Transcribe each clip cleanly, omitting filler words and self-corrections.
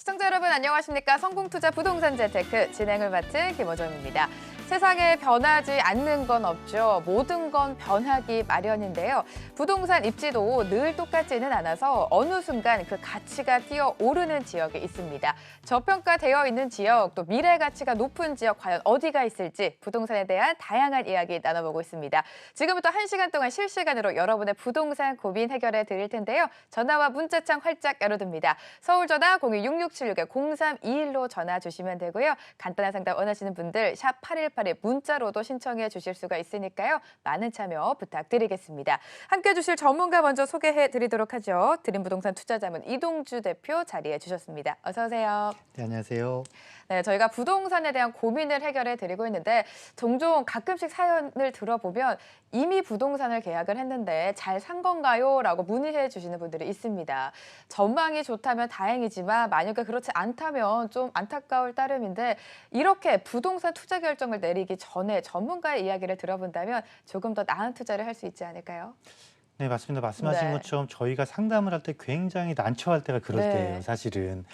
시청자 여러분 안녕하십니까? 성공투자 부동산 재테크 진행을 맡은 김호정입니다. 세상에 변하지 않는 건 없죠. 모든 건 변하기 마련인데요. 부동산 입지도 늘 똑같지는 않아서 어느 순간 그 가치가 뛰어오르는 지역이 있습니다. 저평가되어 있는 지역, 또 미래 가치가 높은 지역 과연 어디가 있을지 부동산에 대한 다양한 이야기 나눠보고 있습니다. 지금부터 1시간 동안 실시간으로 여러분의 부동산 고민 해결해 드릴 텐데요. 전화와 문자창 활짝 열어둡니다. 서울 전화 0266-0321로 전화 주시면 되고요. 간단한 상담 원하시는 분들 샵 8181 문자로도 신청해 주실 수가 있으니까요. 많은 참여 부탁드리겠습니다. 함께해 주실 전문가 먼저 소개해 드리도록 하죠. 드림부동산 투자자문 이동주 대표 자리해 주셨습니다. 어서 오세요. 네, 안녕하세요. 네, 저희가 부동산에 대한 고민을 해결해 드리고 있는데 종종 가끔씩 사연을 들어보면 이미 부동산을 계약을 했는데 잘 산 건가요? 라고 문의해 주시는 분들이 있습니다. 전망이 좋다면 다행이지만 만약에 그렇지 않다면 좀 안타까울 따름인데 이렇게 부동산 투자 결정을 내리기 전에 전문가의 이야기를 들어본다면 조금 더 나은 투자를 할 수 있지 않을까요? 네, 맞습니다. 말씀하신 네. 것처럼 저희가 상담을 할 때 굉장히 난처할 때가 그럴 네. 때예요, 사실은.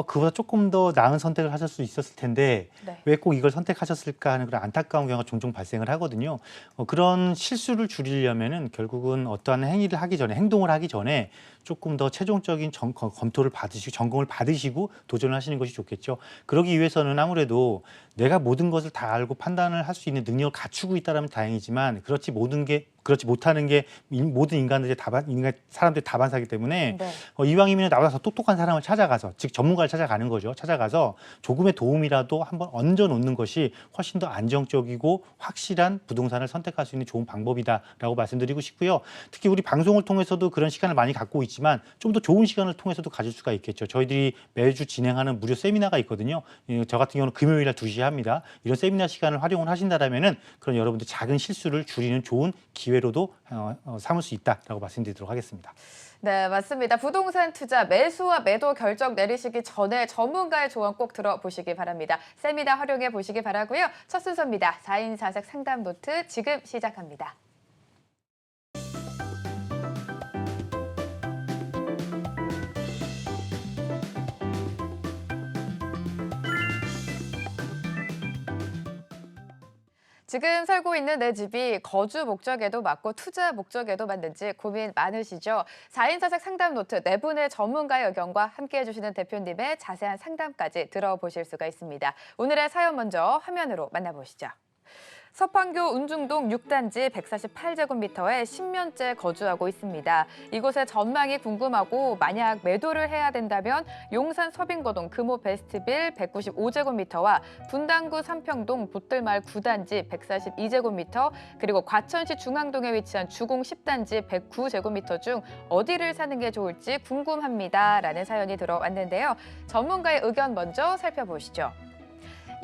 그보다 조금 더 나은 선택을 하실 수 있었을 텐데 네. 왜 꼭 이걸 선택하셨을까 하는 그런 안타까운 경우가 종종 발생을 하거든요. 그런 실수를 줄이려면은 결국은 어떠한 행위를 하기 전에, 행동을 하기 전에 조금 더 최종적인 검토를 받으시고 점검을 받으시고 도전을 하시는 것이 좋겠죠. 그러기 위해서는 아무래도 내가 모든 것을 다 알고 판단을 할 수 있는 능력을 갖추고 있다면 다행이지만 그렇지 못하는 게 모든 사람들의 다반사이기 때문에 네. 이왕이면 나보다 더 똑똑한 사람을 찾아가서, 즉 전문가를 찾아가는 거죠. 찾아가서 조금의 도움이라도 한번 얹어 놓는 것이 훨씬 더 안정적이고 확실한 부동산을 선택할 수 있는 좋은 방법이다라고 말씀드리고 싶고요. 특히 우리 방송을 통해서도 그런 시간을 많이 갖고 있지만 좀 더 좋은 시간을 통해서도 가질 수가 있겠죠. 저희들이 매주 진행하는 무료 세미나가 있거든요. 저 같은 경우는 금요일 날 2시에 합니다. 이런 세미나 시간을 활용을 하신다면은 그런 여러분들 작은 실수를 줄이는 좋은 기회로도 삼을 수 있다라고 말씀드리도록 하겠습니다. 네, 맞습니다. 부동산 투자 매수와 매도 결정 내리시기 전에 전문가의 조언 꼭 들어보시기 바랍니다. 세미나 활용해 보시기 바라고요. 첫 순서입니다. 4인 4색 상담 노트 지금 시작합니다. 지금 살고 있는 내 집이 거주 목적에도 맞고 투자 목적에도 맞는지 고민 많으시죠? 4인 4색 상담 노트 4분의 전문가의 의견과 함께해 주시는 대표님의 자세한 상담까지 들어보실 수가 있습니다. 오늘의 사연 먼저 화면으로 만나보시죠. 서판교 운중동 6단지 148제곱미터에 10년째 거주하고 있습니다. 이곳의 전망이 궁금하고 만약 매도를 해야 된다면 용산 서빙고동 금호 베스트빌 195제곱미터와 분당구 삼평동 보뜰마을 9단지 142제곱미터 그리고 과천시 중앙동에 위치한 주공 10단지 109제곱미터 중 어디를 사는 게 좋을지 궁금합니다. 라는 사연이 들어왔는데요. 전문가의 의견 먼저 살펴보시죠.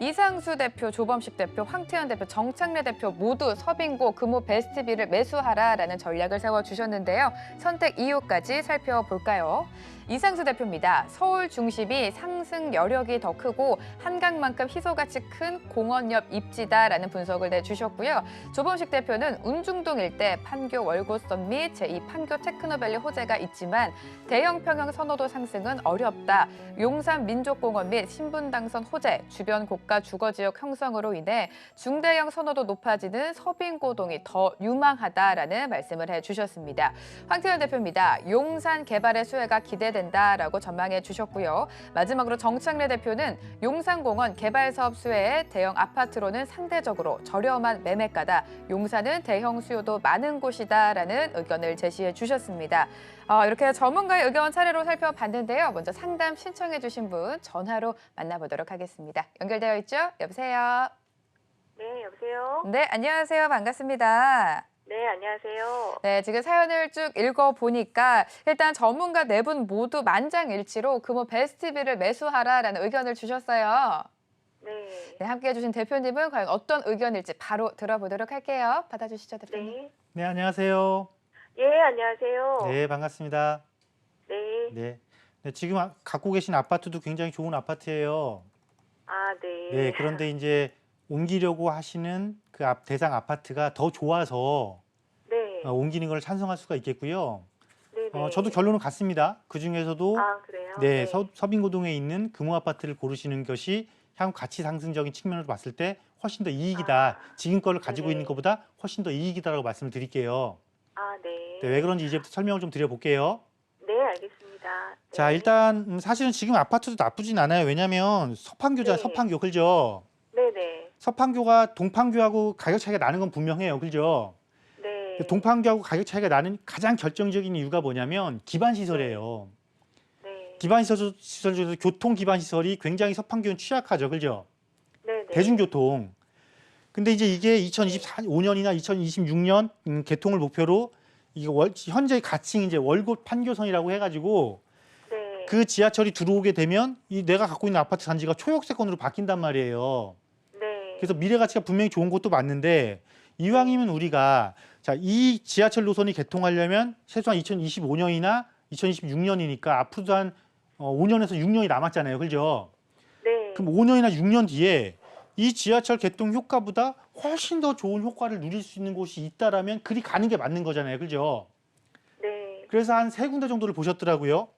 이상수 대표, 조범식 대표, 황태현 대표, 정창래 대표 모두 서빙고 금호 베스트빌을 매수하라라는 전략을 세워주셨는데요. 선택 이유까지 살펴볼까요? 이상수 대표입니다. 서울 중심이 상승 여력이 더 크고 한강만큼 희소가치 큰 공원 옆 입지다라는 분석을 내주셨고요. 조범식 대표는 운중동 일대 판교 월고선 및 제2 판교 테크노밸리 호재가 있지만 대형 평형 선호도 상승은 어렵다. 용산 민족공원 및 신분당선 호재, 주변 고가 주거지역 형성으로 인해 중대형 선호도 높아지는 서빙고동이 더 유망하다라는 말씀을 해주셨습니다. 황태현 대표입니다. 용산 개발의 수혜가 기대된다라고 전망해 주셨고요. 마지막으로 정창래 대표는 용산공원 개발 사업 수혜에 대형 아파트로는 상대적으로 저렴한 매매가다. 용산은 대형 수요도 많은 곳이다라는 의견을 제시해 주셨습니다. 이렇게 전문가의 의견 차례로 살펴봤는데요. 먼저 상담 신청해 주신 분 전화로 만나보도록 하겠습니다. 연결되어 있죠? 여보세요? 네, 여보세요? 네, 안녕하세요. 반갑습니다. 네, 안녕하세요. 네, 지금 사연을 쭉 읽어보니까 일단 전문가 4분 모두 만장일치로 금호 베스트빌을 매수하라라는 의견을 주셨어요. 네. 네, 함께해 주신 대표님은 과연 어떤 의견일지 바로 들어보도록 할게요. 받아주시죠, 대표님. 네. 네, 안녕하세요. 예, 안녕하세요. 네, 반갑습니다. 네. 네. 네, 지금 갖고 계신 아파트도 굉장히 좋은 아파트예요. 아, 네. 네, 그런데 이제 옮기려고 하시는 그 대상 아파트가 더 좋아서 네. 옮기는 걸 찬성할 수가 있겠고요. 네, 네. 저도 결론은 같습니다. 그 중에서도 아, 그래요? 네, 서빙고동에 있는 금호 아파트를 고르시는 것이 향후 가치 상승적인 측면으로 봤을 때 훨씬 더 이익이다. 아, 지금 거를 가지고 네네. 있는 것보다 훨씬 더 이익이다라고 말씀을 드릴게요. 아, 네. 네, 왜 그런지 이제부터 설명을 좀 드려볼게요. 네, 알겠습니다. 자, 네. 일단 사실은 지금 아파트도 나쁘진 않아요. 왜냐하면 서판교잖아요. 네. 서판교, 그죠? 네네. 서판교가 동판교하고 가격 차이가 나는 건 분명해요. 그죠? 네. 동판교하고 가격 차이가 나는 가장 결정적인 이유가 뭐냐면 기반 시설이에요. 네. 기반 시설 중에서 교통 기반 시설이 굉장히 서판교는 취약하죠. 그죠? 네네. 대중교통. 근데 이제 이게 2025년이나 2026년 개통을 목표로 이게 현재 가칭 이제 월곶 판교선이라고 해가지고 네. 그 지하철이 들어오게 되면 이 내가 갖고 있는 아파트 단지가 초역세권으로 바뀐단 말이에요. 네. 그래서 미래 가치가 분명히 좋은 것도 맞는데 이왕이면 우리가 자, 이 지하철 노선이 개통하려면 최소한 2025년이나 2026년이니까 앞으로도 한 5년에서 6년이 남았잖아요. 그죠? 네. 그럼 5년이나 6년 뒤에 이 지하철 개통 효과보다 훨씬 더 좋은 효과를 누릴 수 있는 곳이 있다라면 그리 가는 게 맞는 거잖아요. 그죠? 네. 그래서 한 세 군데 정도를 보셨더라고요.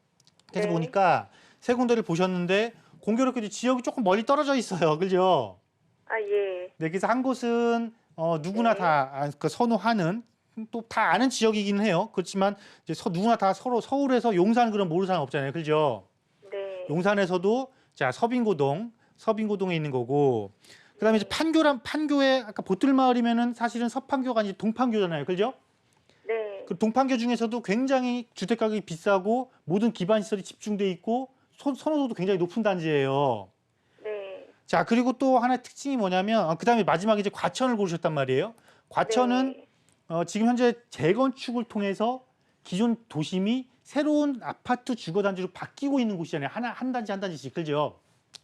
그래서 네. 보니까 세 군데를 보셨는데 공교롭게도 지역이 조금 멀리 떨어져 있어요. 그죠? 아, 예. 네, 그래서 한 곳은 누구나 네. 다 선호하는 또 다 아는 지역이기는 해요. 그렇지만 이제 누구나 다 서로 서울에서 용산 그런 모르는 사람 없잖아요. 그죠? 네. 용산에서도 자 서빙고동에 있는 거고 그다음에 이제 판교에 아까 보틀마을이면은 사실은 서판교가 아니라 동판교잖아요. 그죠? 네. 그 동판교 중에서도 굉장히 주택 가격이 비싸고 모든 기반 시설이 집중돼 있고 선호도도 굉장히 높은 단지예요. 네. 자, 그리고 또 하나의 특징이 뭐냐면 그다음에 마지막에 이제 과천을 고르셨단 말이에요. 과천은 네. 지금 현재 재건축을 통해서 기존 도심이 새로운 아파트 주거 단지로 바뀌고 있는 곳이잖아요. 한 단지 한 단지씩. 그죠?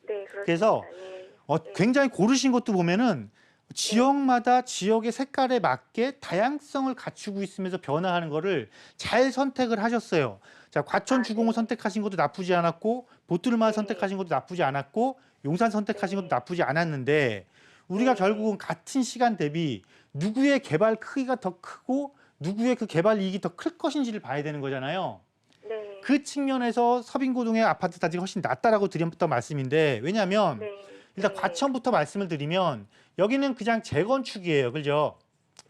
네. 그렇습니다. 그래서 예. 네. 굉장히 고르신 것도 보면은 지역마다 지역의 색깔에 맞게 다양성을 갖추고 있으면서 변화하는 거를 잘 선택을 하셨어요. 자, 과천 아, 주공을 네. 선택하신 것도 나쁘지 않았고 보틀마을 네. 선택하신 것도 나쁘지 않았고 용산 선택하신 것도 나쁘지 않았는데 우리가 네. 결국은 같은 시간 대비 누구의 개발 크기가 더 크고 누구의 그 개발 이익이 더 클 것인지를 봐야 되는 거잖아요. 네. 그 측면에서 서빙고동의 아파트 단지가 훨씬 낫다라고 드렸던 말씀인데 왜냐하면 네. 일단 네. 과천부터 말씀을 드리면 여기는 그냥 재건축이에요. 그죠?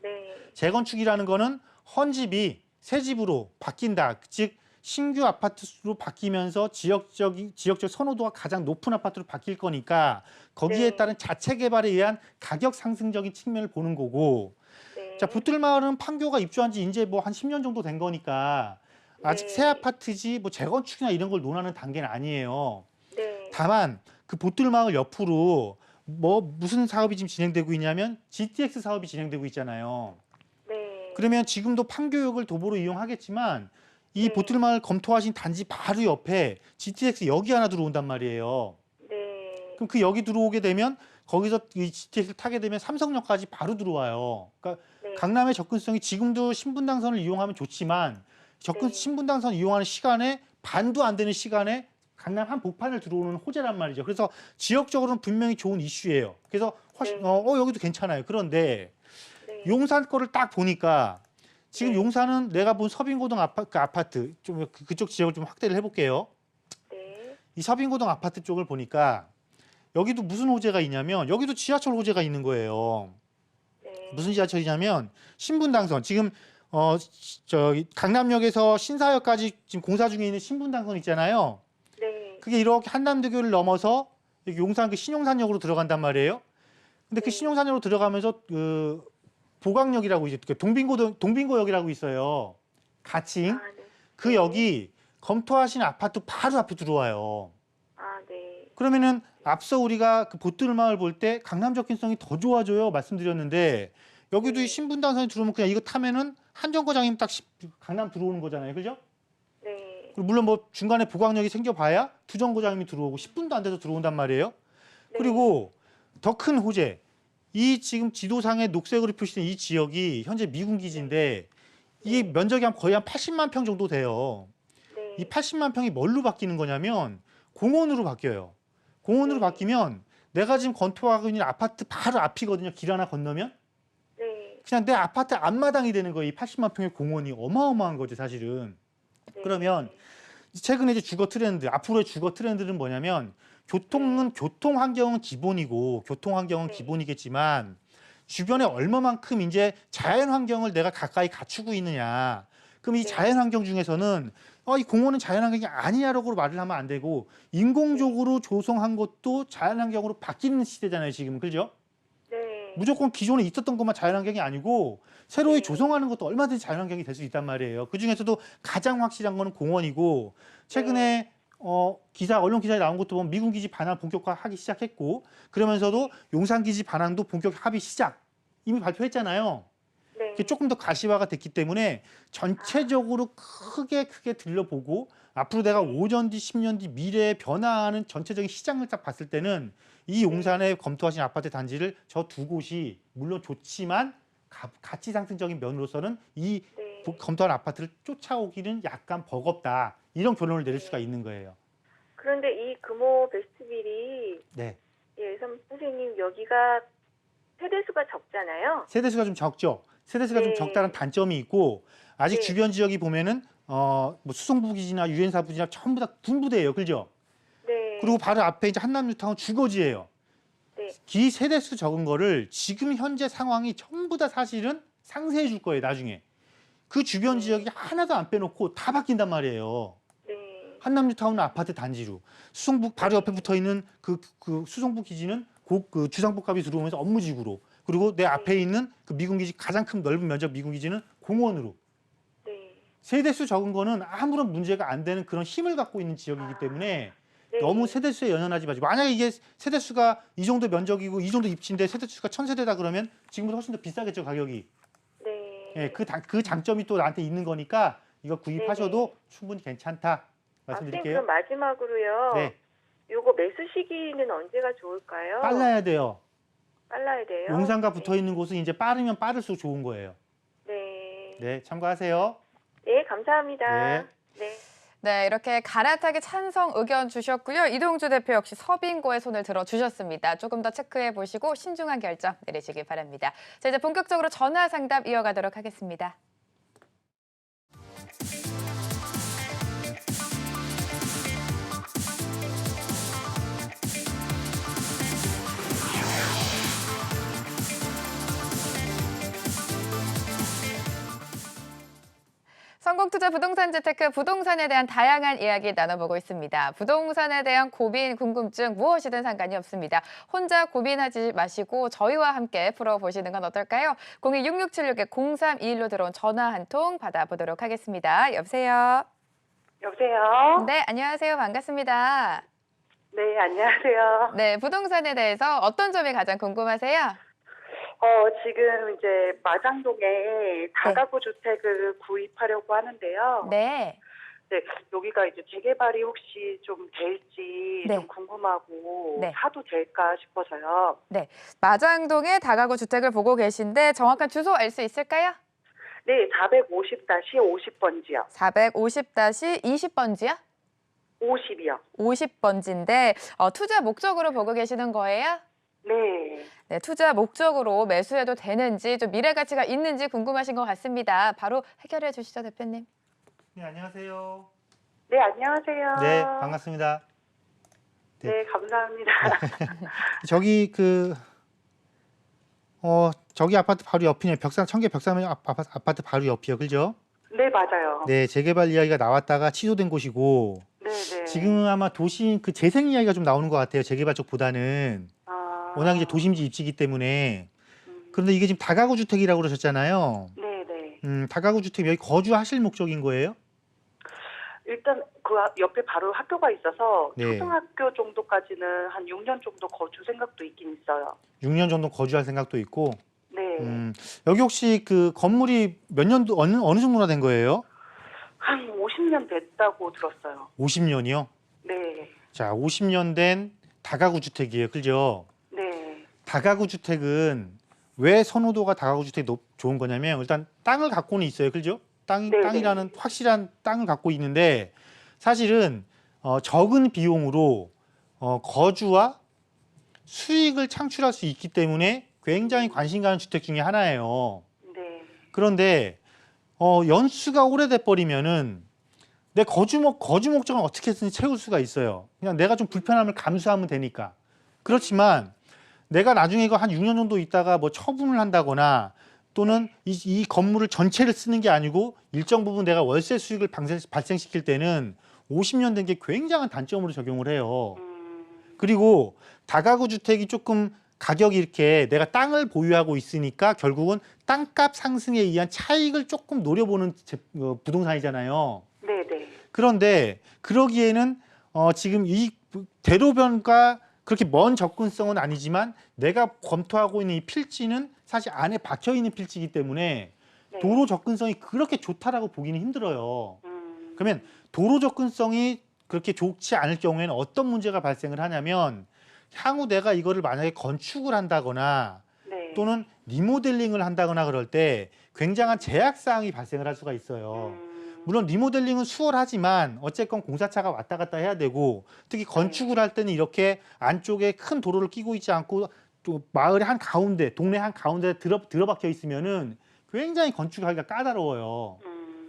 네. 재건축이라는 거는 헌집이 새 집으로 바뀐다. 즉 신규 아파트로 바뀌면서 지역적 선호도가 가장 높은 아파트로 바뀔 거니까 거기에 네. 따른 자체 개발에 의한 가격 상승적인 측면을 보는 거고 네. 자, 보틀마을은 판교가 입주한 지 이제 뭐 한 10년 정도 된 거니까 아직 네. 새 아파트지 뭐 재건축이나 이런 걸 논하는 단계는 아니에요. 네. 다만 그 보틀마을 옆으로 뭐 무슨 사업이 지금 진행되고 있냐면 GTX 사업이 진행되고 있잖아요. 네. 그러면 지금도 판교역을 도보로 이용하겠지만 이 네. 보틀마을 검토하신 단지 바로 옆에 GTX 역이 하나 들어온단 말이에요. 네. 그럼 그 역이 들어오게 되면 거기서 이 GTX를 타게 되면 삼성역까지 바로 들어와요. 그러니까 네. 강남의 접근성이 지금도 신분당선을 이용하면 좋지만 네. 신분당선 이용하는 시간에 반도 안 되는 시간에 강남 한복판을 들어오는 호재란 말이죠. 그래서 지역적으로는 분명히 좋은 이슈예요. 그래서 훨씬 네. 여기도 괜찮아요. 그런데 네. 용산 거를 딱 보니까 지금 네. 용산은 내가 본 서빙고동 아파트 좀 그쪽 지역을 좀 확대를 해볼게요. 네. 이 서빙고동 아파트 쪽을 보니까 여기도 무슨 호재가 있냐면 여기도 지하철 호재가 있는 거예요. 네. 무슨 지하철이냐면 신분당선 지금 강남역에서 신사역까지 지금 공사 중에 있는 신분당선 있잖아요. 네. 그게 이렇게 한남대교를 넘어서 여기 용산 그 신용산역으로 들어간단 말이에요. 근데 그 네. 신용산역으로 들어가면서 그 보강역이라고 이제 그 동빙고역이라고 있어요. 가칭. 아, 네. 그 네. 역이 검토하신 아파트 바로 앞에 들어와요. 아, 네. 그러면은 앞서 우리가 그 보틀마을 볼 때 강남 접근성이 더 좋아져요 말씀드렸는데 여기도 네. 이 신분당선이 들어오면 그냥 이거 타면은 한 정거장이면 딱 강남 들어오는 거잖아요. 그죠? 네. 그리고 물론 뭐 중간에 보강역이 생겨봐야 두 정거장이면 들어오고 10분도 안 돼서 들어온단 말이에요. 네. 그리고 더 큰 호재. 이 지금 지도상에 녹색으로 표시된 이 지역이 현재 미군 기지인데 이 네. 면적이 거의 한 80만 평 정도 돼요. 네. 이 80만 평이 뭘로 바뀌는 거냐면 공원으로 바뀌어요. 공원으로 네. 바뀌면 내가 지금 건토하고 있는 아파트 바로 앞이거든요. 길 하나 건너면. 네. 그냥 내 아파트 앞마당이 되는 거예요. 이 80만 평의 공원이 어마어마한 거죠, 사실은. 네. 그러면 최근에 이제 주거 트렌드, 앞으로의 주거 트렌드는 뭐냐면 교통 환경은 기본이고 교통 환경은 네. 기본이겠지만 주변에 얼마만큼 이제 자연 환경을 내가 가까이 갖추고 있느냐. 그럼 이 네. 자연 환경 중에서는 이 공원은 자연 환경이 아니냐라고 말을 하면 안 되고 인공적으로 조성한 것도 자연 환경으로 바뀌는 시대잖아요, 지금. 그죠? 네. 무조건 기존에 있었던 것만 자연 환경이 아니고 새로이 네. 조성하는 것도 얼마든지 자연 환경이 될 수 있단 말이에요. 그 중에서도 가장 확실한 거는 공원이고 최근에 언론 기사에 나온 것도 보면 미군 기지 반환 본격화하기 시작했고 그러면서도 용산 기지 반환도 본격 합의 시작 이미 발표했잖아요. 네. 이게 조금 더 가시화가 됐기 때문에 전체적으로 크게 들려보고 앞으로 내가 5년 뒤, 10년 뒤 미래에 변화하는 전체적인 시장을 딱 봤을 때는 이 용산에 검토하신 아파트 단지를 저 두 곳이 물론 좋지만 가치 상승적인 면으로서는 이 네. 검토한 아파트를 쫓아오기는 약간 버겁다. 이런 결론을 내릴 수가 있는 거예요. 그런데 이 금호 베스트빌이 네. 예, 선생님 여기가 세대수가 적잖아요. 세대수가 좀 적죠. 세대수가 좀 네. 적다는 단점이 있고 아직 네. 주변 지역이 보면은 뭐 수성부 기지나 유엔사 부지나 전부 다 군부대예요. 그죠? 네. 그리고 바로 앞에 이제 한남뉴타운 주거지예요. 네. 기 세대수 적은 거를 지금 현재 상황이 전부 다 사실은 상쇄해 줄 거예요, 나중에. 그 주변 지역이 하나도 안 빼놓고 다 바뀐단 말이에요. 네. 한남뉴타운은 아파트 단지로, 수성북 바로 옆에 붙어 있는 그 수성북 기지는 그 주상복합이 들어오면서 업무지구로, 그리고 내 앞에 있는 그 미군 기지 가장 큰 넓은 면적 미군 기지는 공원으로. 네. 세대수 적은 거는 아무런 문제가 안 되는 그런 힘을 갖고 있는 지역이기 때문에 네. 너무 세대수에 연연하지 마시고 만약에 이게 세대수가 이 정도 면적이고 이 정도 입지인데 세대수가 1000세대다 그러면 지금보다 훨씬 더 비싸겠죠, 가격이. 네. 예, 그 장점이 또 나한테 있는 거니까 이거 구입하셔도 충분히 괜찮다 선생님 말씀드릴게요. 그럼 마지막으로요. 네, 요거 매수 시기는 언제가 좋을까요? 빨라야 돼요. 빨라야 돼요. 용산과 붙어 있는 곳은 이제 빠르면 빠를수록 좋은 거예요. 네. 네, 참고하세요. 네, 감사합니다. 네. 네. 네, 이렇게 갈아타기 찬성 의견 주셨고요. 이동주 대표 역시 서빙고의 손을 들어주셨습니다. 조금 더 체크해 보시고 신중한 결정 내리시기 바랍니다. 자, 이제 본격적으로 전화 상담 이어가도록 하겠습니다. 성공투자 부동산 재테크 부동산에 대한 다양한 이야기 나눠보고 있습니다. 부동산에 대한 고민, 궁금증 무엇이든 상관이 없습니다. 혼자 고민하지 마시고 저희와 함께 풀어보시는 건 어떨까요? 02-6676-0321로 들어온 전화 한 통 받아보도록 하겠습니다. 여보세요? 여보세요? 네, 안녕하세요. 반갑습니다. 네, 안녕하세요. 네, 부동산에 대해서 어떤 점이 가장 궁금하세요? 지금 이제 마장동에 다가구 주택을 구입하려고 하는데요. 네. 네, 여기가 이제 재개발이 혹시 좀 될지 네. 좀 궁금하고 네. 사도 될까 싶어서요. 네, 마장동의 다가구 주택을 보고 계신데 정확한 주소 알 수 있을까요? 네, 450-50번지요. 450-20번지요? 50이요. 50번지인데 투자 목적으로 보고 계시는 거예요? 네. 네, 투자 목적으로 매수해도 되는지 좀 미래 가치가 있는지 궁금하신 것 같습니다. 바로 해결해 주시죠, 대표님. 네, 안녕하세요. 네, 안녕하세요. 네, 반갑습니다. 네, 감사합니다. 저기 저기 아파트 바로 옆이네요. 청계 벽산 아파트 바로 옆이요, 그죠? 네, 맞아요. 네, 재개발 이야기가 나왔다가 취소된 곳이고 네, 네. 지금 아마 도심 그 재생 이야기가 좀 나오는 것 같아요. 재개발 쪽보다는 워낙 이제 도심지 입지이기 때문에. 그런데 이게 지금 다가구 주택이라고 그러셨잖아요. 네, 네. 다가구 주택 여기 거주하실 목적인 거예요? 일단 그 옆에 바로 학교가 있어서 네. 초등학교 정도까지는 한 6년 정도 거주 생각도 있긴 있어요. 6년 정도 거주할 생각도 있고. 네. 여기 혹시 그 건물이 몇 년도 어느 정도나 된 거예요? 한 50년 됐다고 들었어요. 50년이요? 네. 자, 50년 된 다가구 주택이에요. 그죠? 네. 다가구 주택은 왜 선호도가 다가구 주택이 좋은 거냐면 일단 땅을 갖고는 있어요. 그죠? 네네. 땅이라는 확실한 땅을 갖고 있는데 사실은 적은 비용으로 거주와 수익을 창출할 수 있기 때문에 굉장히 관심 가는 주택 중에 하나예요. 네. 그런데 연수가 오래돼 버리면은 내 거주 목적은 어떻게든 채울 수가 있어요. 그냥 내가 좀 불편함을 감수하면 되니까. 그렇지만 내가 나중에 이거 한 6년 정도 있다가 뭐 처분을 한다거나 또는 이 건물을 전체를 쓰는 게 아니고 일정 부분 내가 월세 수익을 발생시킬 때는 50년 된 게 굉장한 단점으로 적용을 해요. 그리고 다가구 주택이 조금 가격이 이렇게 내가 땅을 보유하고 있으니까 결국은 땅값 상승에 의한 차익을 조금 노려보는 부동산이잖아요. 네네. 그런데 그러기에는 지금 이 대로변과 그렇게 먼 접근성은 아니지만 내가 검토하고 있는 이 필지는 사실 안에 박혀 있는 필지이기 때문에 네. 도로 접근성이 그렇게 좋다라고 보기는 힘들어요. 음, 그러면 도로 접근성이 그렇게 좋지 않을 경우에는 어떤 문제가 발생을 하냐면 향후 내가 이거를 만약에 건축을 한다거나 네. 또는 리모델링을 한다거나 그럴 때 굉장한 제약 사항이 발생을 할 수가 있어요. 물론 리모델링은 수월하지만 어쨌건 공사차가 왔다 갔다 해야 되고 특히 건축을 할 때는 이렇게 안쪽에 큰 도로를 끼고 있지 않고 또 마을의 한 가운데, 동네 한 가운데 들어박혀 있으면은 굉장히 건축하기가 까다로워요.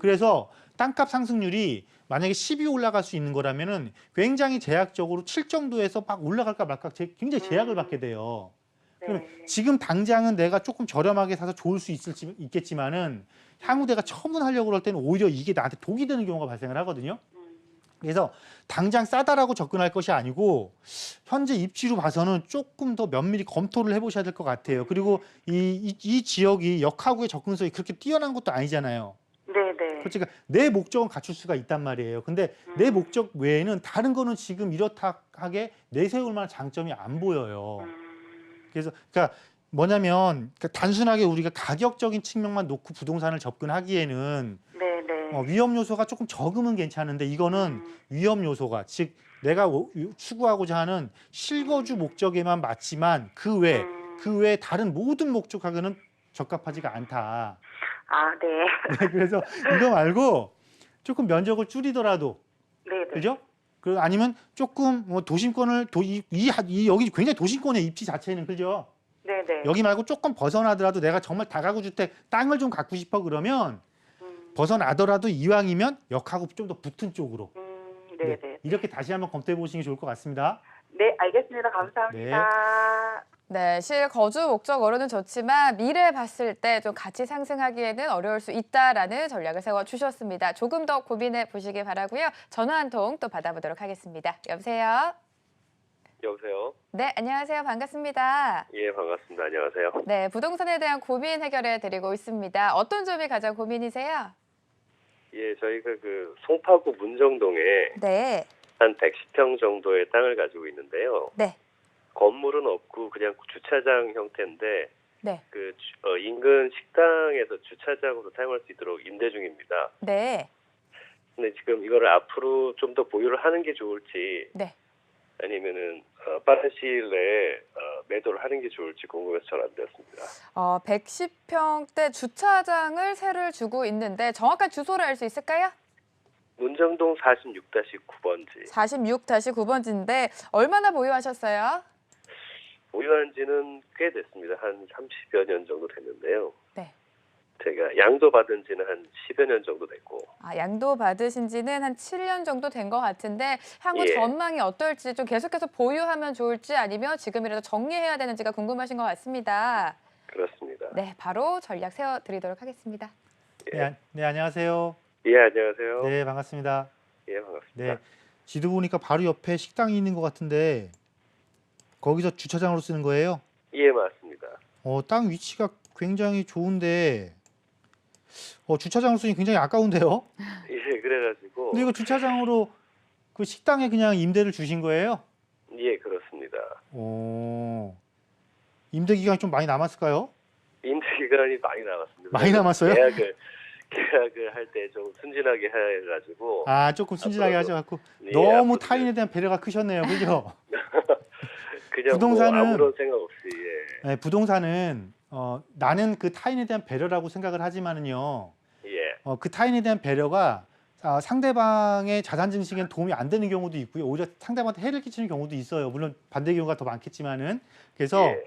그래서 땅값 상승률이 만약에 10이 올라갈 수 있는 거라면은 굉장히 제약적으로 7 정도에서 막 올라갈까 말까 굉장히 제약을 받게 돼요. 그러면 네. 지금 당장은 내가 조금 저렴하게 사서 좋을 수 있겠지만은 향후 내가 처분하려고 그럴 때는 오히려 이게 나한테 독이 되는 경우가 발생을 하거든요. 그래서 당장 싸다라고 접근할 것이 아니고 현재 입지로 봐서는 조금 더 면밀히 검토를 해보셔야 될 것 같아요. 그리고 이 지역이 역하구의 접근성이 그렇게 뛰어난 것도 아니잖아요. 네네. 그러니까 내 목적은 갖출 수가 있단 말이에요. 근데 내 목적 외에는 다른 거는 지금 이렇다 하게 내세울 만한 장점이 안 보여요. 그래서 그러니까 뭐냐면 단순하게 우리가 가격적인 측면만 놓고 부동산을 접근하기에는 네네. 위험 요소가 조금 적으면 괜찮은데 이거는 위험 요소가 즉 내가 추구하고자 하는 실거주 목적에만 맞지만 그 외 다른 모든 목적하고는 적합하지가 않다. 아, 네. 네, 그래서 이거 말고 조금 면적을 줄이더라도 네네. 그죠? 그 아니면 조금 뭐 도심권을 여기 굉장히 도심권의 입지 자체는 그죠? 네네. 여기 말고 조금 벗어나더라도 내가 정말 다가구 주택 땅을 좀 갖고 싶어 그러면 벗어나더라도 이왕이면 역하고 좀 더 붙은 쪽으로 네네. 네, 이렇게 다시 한번 검토해 보시는 게 좋을 것 같습니다. 네, 알겠습니다. 감사합니다. 네, 실거주 목적으로는 좋지만 미래 봤을 때 좀 가치 상승하기에는 어려울 수 있다라는 전략을 세워주셨습니다. 조금 더 고민해 보시기 바라고요. 전화 한 통 또 받아보도록 하겠습니다. 여보세요? 여보세요? 네, 안녕하세요. 반갑습니다. 예, 반갑습니다. 안녕하세요. 네, 부동산에 대한 고민 해결해 드리고 있습니다. 어떤 점이 가장 고민이세요? 예, 저희가 그 송파구 문정동에 네, 한 110평 정도의 땅을 가지고 있는데요. 네, 건물은 없고 그냥 주차장 형태인데 네, 인근 식당에서 주차장으로 사용할 수 있도록 임대 중입니다. 네, 근데 지금 이거를 앞으로 좀 더 보유를 하는 게 좋을지 네. 아니면은 빠른 시일 내에 매도를 하는 게 좋을지 궁금해서 전화드렸습니다. 110평대 주차장을 세를 주고 있는데 정확한 주소를 알 수 있을까요? 문정동 46-9번지. 46-9번지인데 얼마나 보유하셨어요? 보유한 지는 꽤 됐습니다. 한 30여 년 정도 됐는데요. 네. 제가 양도 받은 지는 한 10여 년 정도 됐고. 양도 받으신 지는 한 7년 정도 된 것 같은데 향후 예. 전망이 어떨지 좀 계속해서 보유하면 좋을지 아니면 지금이라도 정리해야 되는지가 궁금하신 것 같습니다. 그렇습니다. 네, 바로 전략 세워드리도록 하겠습니다. 예. 네, 안녕하세요. 예, 안녕하세요. 네, 반갑습니다. 예, 반갑습니다. 네, 지도 보니까 바로 옆에 식당이 있는 것 같은데 거기서 주차장으로 쓰는 거예요? 예, 맞습니다. 땅 위치가 굉장히 좋은데 주차장으로 쓰니 굉장히 아까운데요? 예, 그래가지고. 근데 이거 주차장으로 그 식당에 그냥 임대를 주신 거예요? 예, 그렇습니다. 임대 기간이 좀 많이 남았을까요? 임대 기간이 많이 남았습니다. 많이 남았어요? 계약을 할 때 좀 순진하게 해가지고. 조금 순진하게 하셔갖고 예, 너무 앞으로 타인에 대한 배려가 크셨네요, 그죠? 그냥 부동산은- 뭐 아무런 생각 없이. 예. 네, 부동산은 나는 그 타인에 대한 배려라고 생각을 하지만은요, 예. 그 타인에 대한 배려가 상대방의 자산 증식에는 도움이 안 되는 경우도 있고요, 오히려 상대방한테 해를 끼치는 경우도 있어요. 물론 반대 경우가 더 많겠지만은. 그래서 예.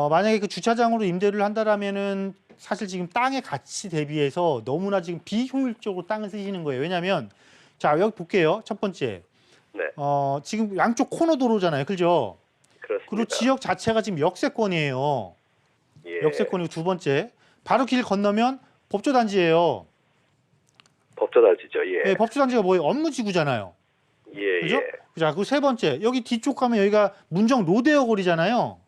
만약에 그 주차장으로 임대를 한다라면은 사실 지금 땅의 가치 대비해서 너무나 지금 비효율적으로 땅을 쓰시는 거예요. 왜냐하면 자, 여기 볼게요. 첫 번째. 네, 지금 양쪽 코너 도로잖아요. 그죠? 그렇습니다. 그리고 지역 자체가 지금 역세권이에요. 예, 역세권이고 두 번째. 바로 길 건너면 법조단지예요. 법조단지죠. 예, 네, 법조단지가 뭐예요? 업무지구잖아요. 예, 그죠? 예. 자, 그리고 세 번째. 여기 뒤쪽 가면 여기가 문정 로데오 거리잖아요.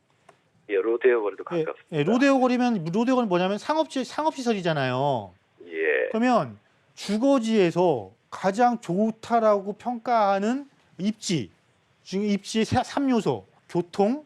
예, 로데오 거리도 예, 가깝습니다. 예, 로데오 거리는 뭐냐면 상업시설이잖아요. 예, 그러면 주거지에서 가장 좋다라고 평가하는 입지, 지금 입지의 3요소, 교통,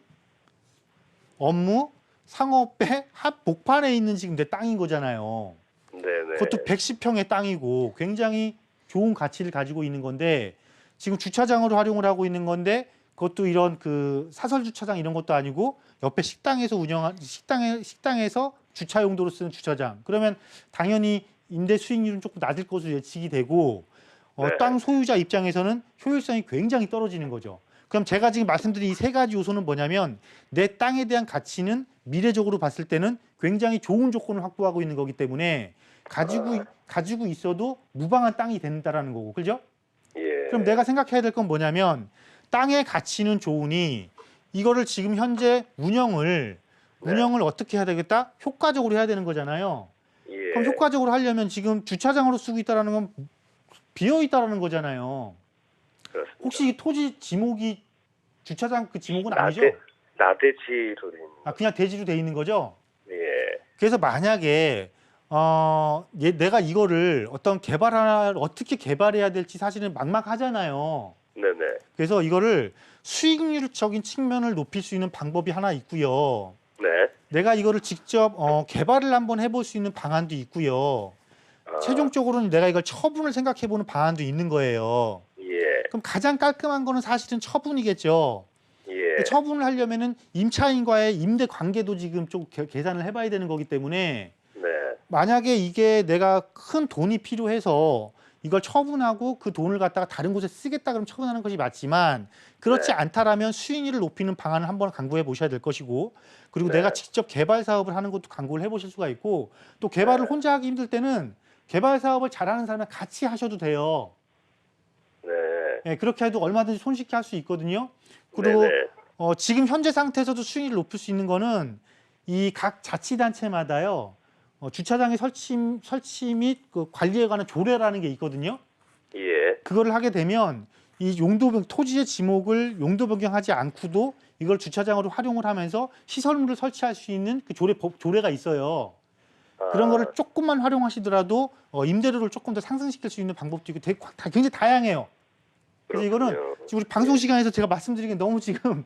업무, 상업의 합복판에 있는 지금 내 땅인 거잖아요. 네네. 그것도 110평의 땅이고 굉장히 좋은 가치를 가지고 있는 건데 지금 주차장으로 활용을 하고 있는 건데 그것도 이런 그 사설 주차장 이런 것도 아니고 옆에 식당에서 운영한 식당에서 주차 용도로 쓰는 주차장. 그러면 당연히 임대 수익률은 조금 낮을 것으로 예측이 되고 네. 땅 소유자 입장에서는 효율성이 굉장히 떨어지는 거죠. 그럼 제가 지금 말씀드린 이 세 가지 요소는 뭐냐면 내 땅에 대한 가치는 미래적으로 봤을 때는 굉장히 좋은 조건을 확보하고 있는 거기 때문에 가지고 있어도 무방한 땅이 된다라는 거고, 그죠? 예. 그럼 내가 생각해야 될 건 뭐냐면 땅의 가치는 좋으니 이거를 지금 현재 운영을 어떻게 해야 되겠다? 효과적으로 해야 되는 거잖아요. 예. 그럼 효과적으로 하려면 지금 주차장으로 쓰고 있다라는 건 비어 있다라는 거잖아요. 그렇습니다. 혹시 이 토지 지목이 주차장 그 지목은 아니죠? 나대지로 된. 그냥 대지로 돼 있는 거죠? 예. 그래서 만약에 내가 이거를 어떻게 개발해야 될지 사실은 막막하잖아요. 네네. 그래서 이거를 수익률적인 측면을 높일 수 있는 방법이 하나 있고요. 네. 내가 이거를 직접 개발을 한번 해볼 수 있는 방안도 있고요. 최종적으로는 내가 이걸 처분을 생각해보는 방안도 있는 거예요. 예. 그럼 가장 깔끔한 거는 사실은 처분이겠죠. 예. 처분을 하려면은 임차인과의 임대 관계도 지금 좀 계산을 해봐야 되는 거기 때문에 네. 만약에 이게 내가 큰 돈이 필요해서 이걸 처분하고 그 돈을 갖다가 다른 곳에 쓰겠다 그러면 처분하는 것이 맞지만 그렇지 네. 않다라면 수익률을 높이는 방안을 한번 강구해 보셔야 될 것이고 그리고 네. 내가 직접 개발 사업을 하는 것도 강구를 해보실 수가 있고 또 개발을 네. 혼자 하기 힘들 때는 개발 사업을 잘하는 사람을 같이 하셔도 돼요. 네. 예, 그렇게 해도 얼마든지 손쉽게 할 수 있거든요. 그리고 네네. 지금 현재 상태에서도 수익률을 높일 수 있는 거는 이 각 자치단체마다요. 주차장의 설치 및 그 관리에 관한 조례라는 게 있거든요. 예. 그거를 하게 되면 이 토지의 지목을 용도 변경하지 않고도 이걸 주차장으로 활용을 하면서 시설물을 설치할 수 있는 그 조례가 있어요. 그런 거를 조금만 활용하시더라도 임대료를 조금 더 상승시킬 수 있는 방법도 있고 굉장히 다양해요. 그래서 이거는 그렇군요. 지금 우리 방송 시간에서 제가 말씀드리기엔 너무 지금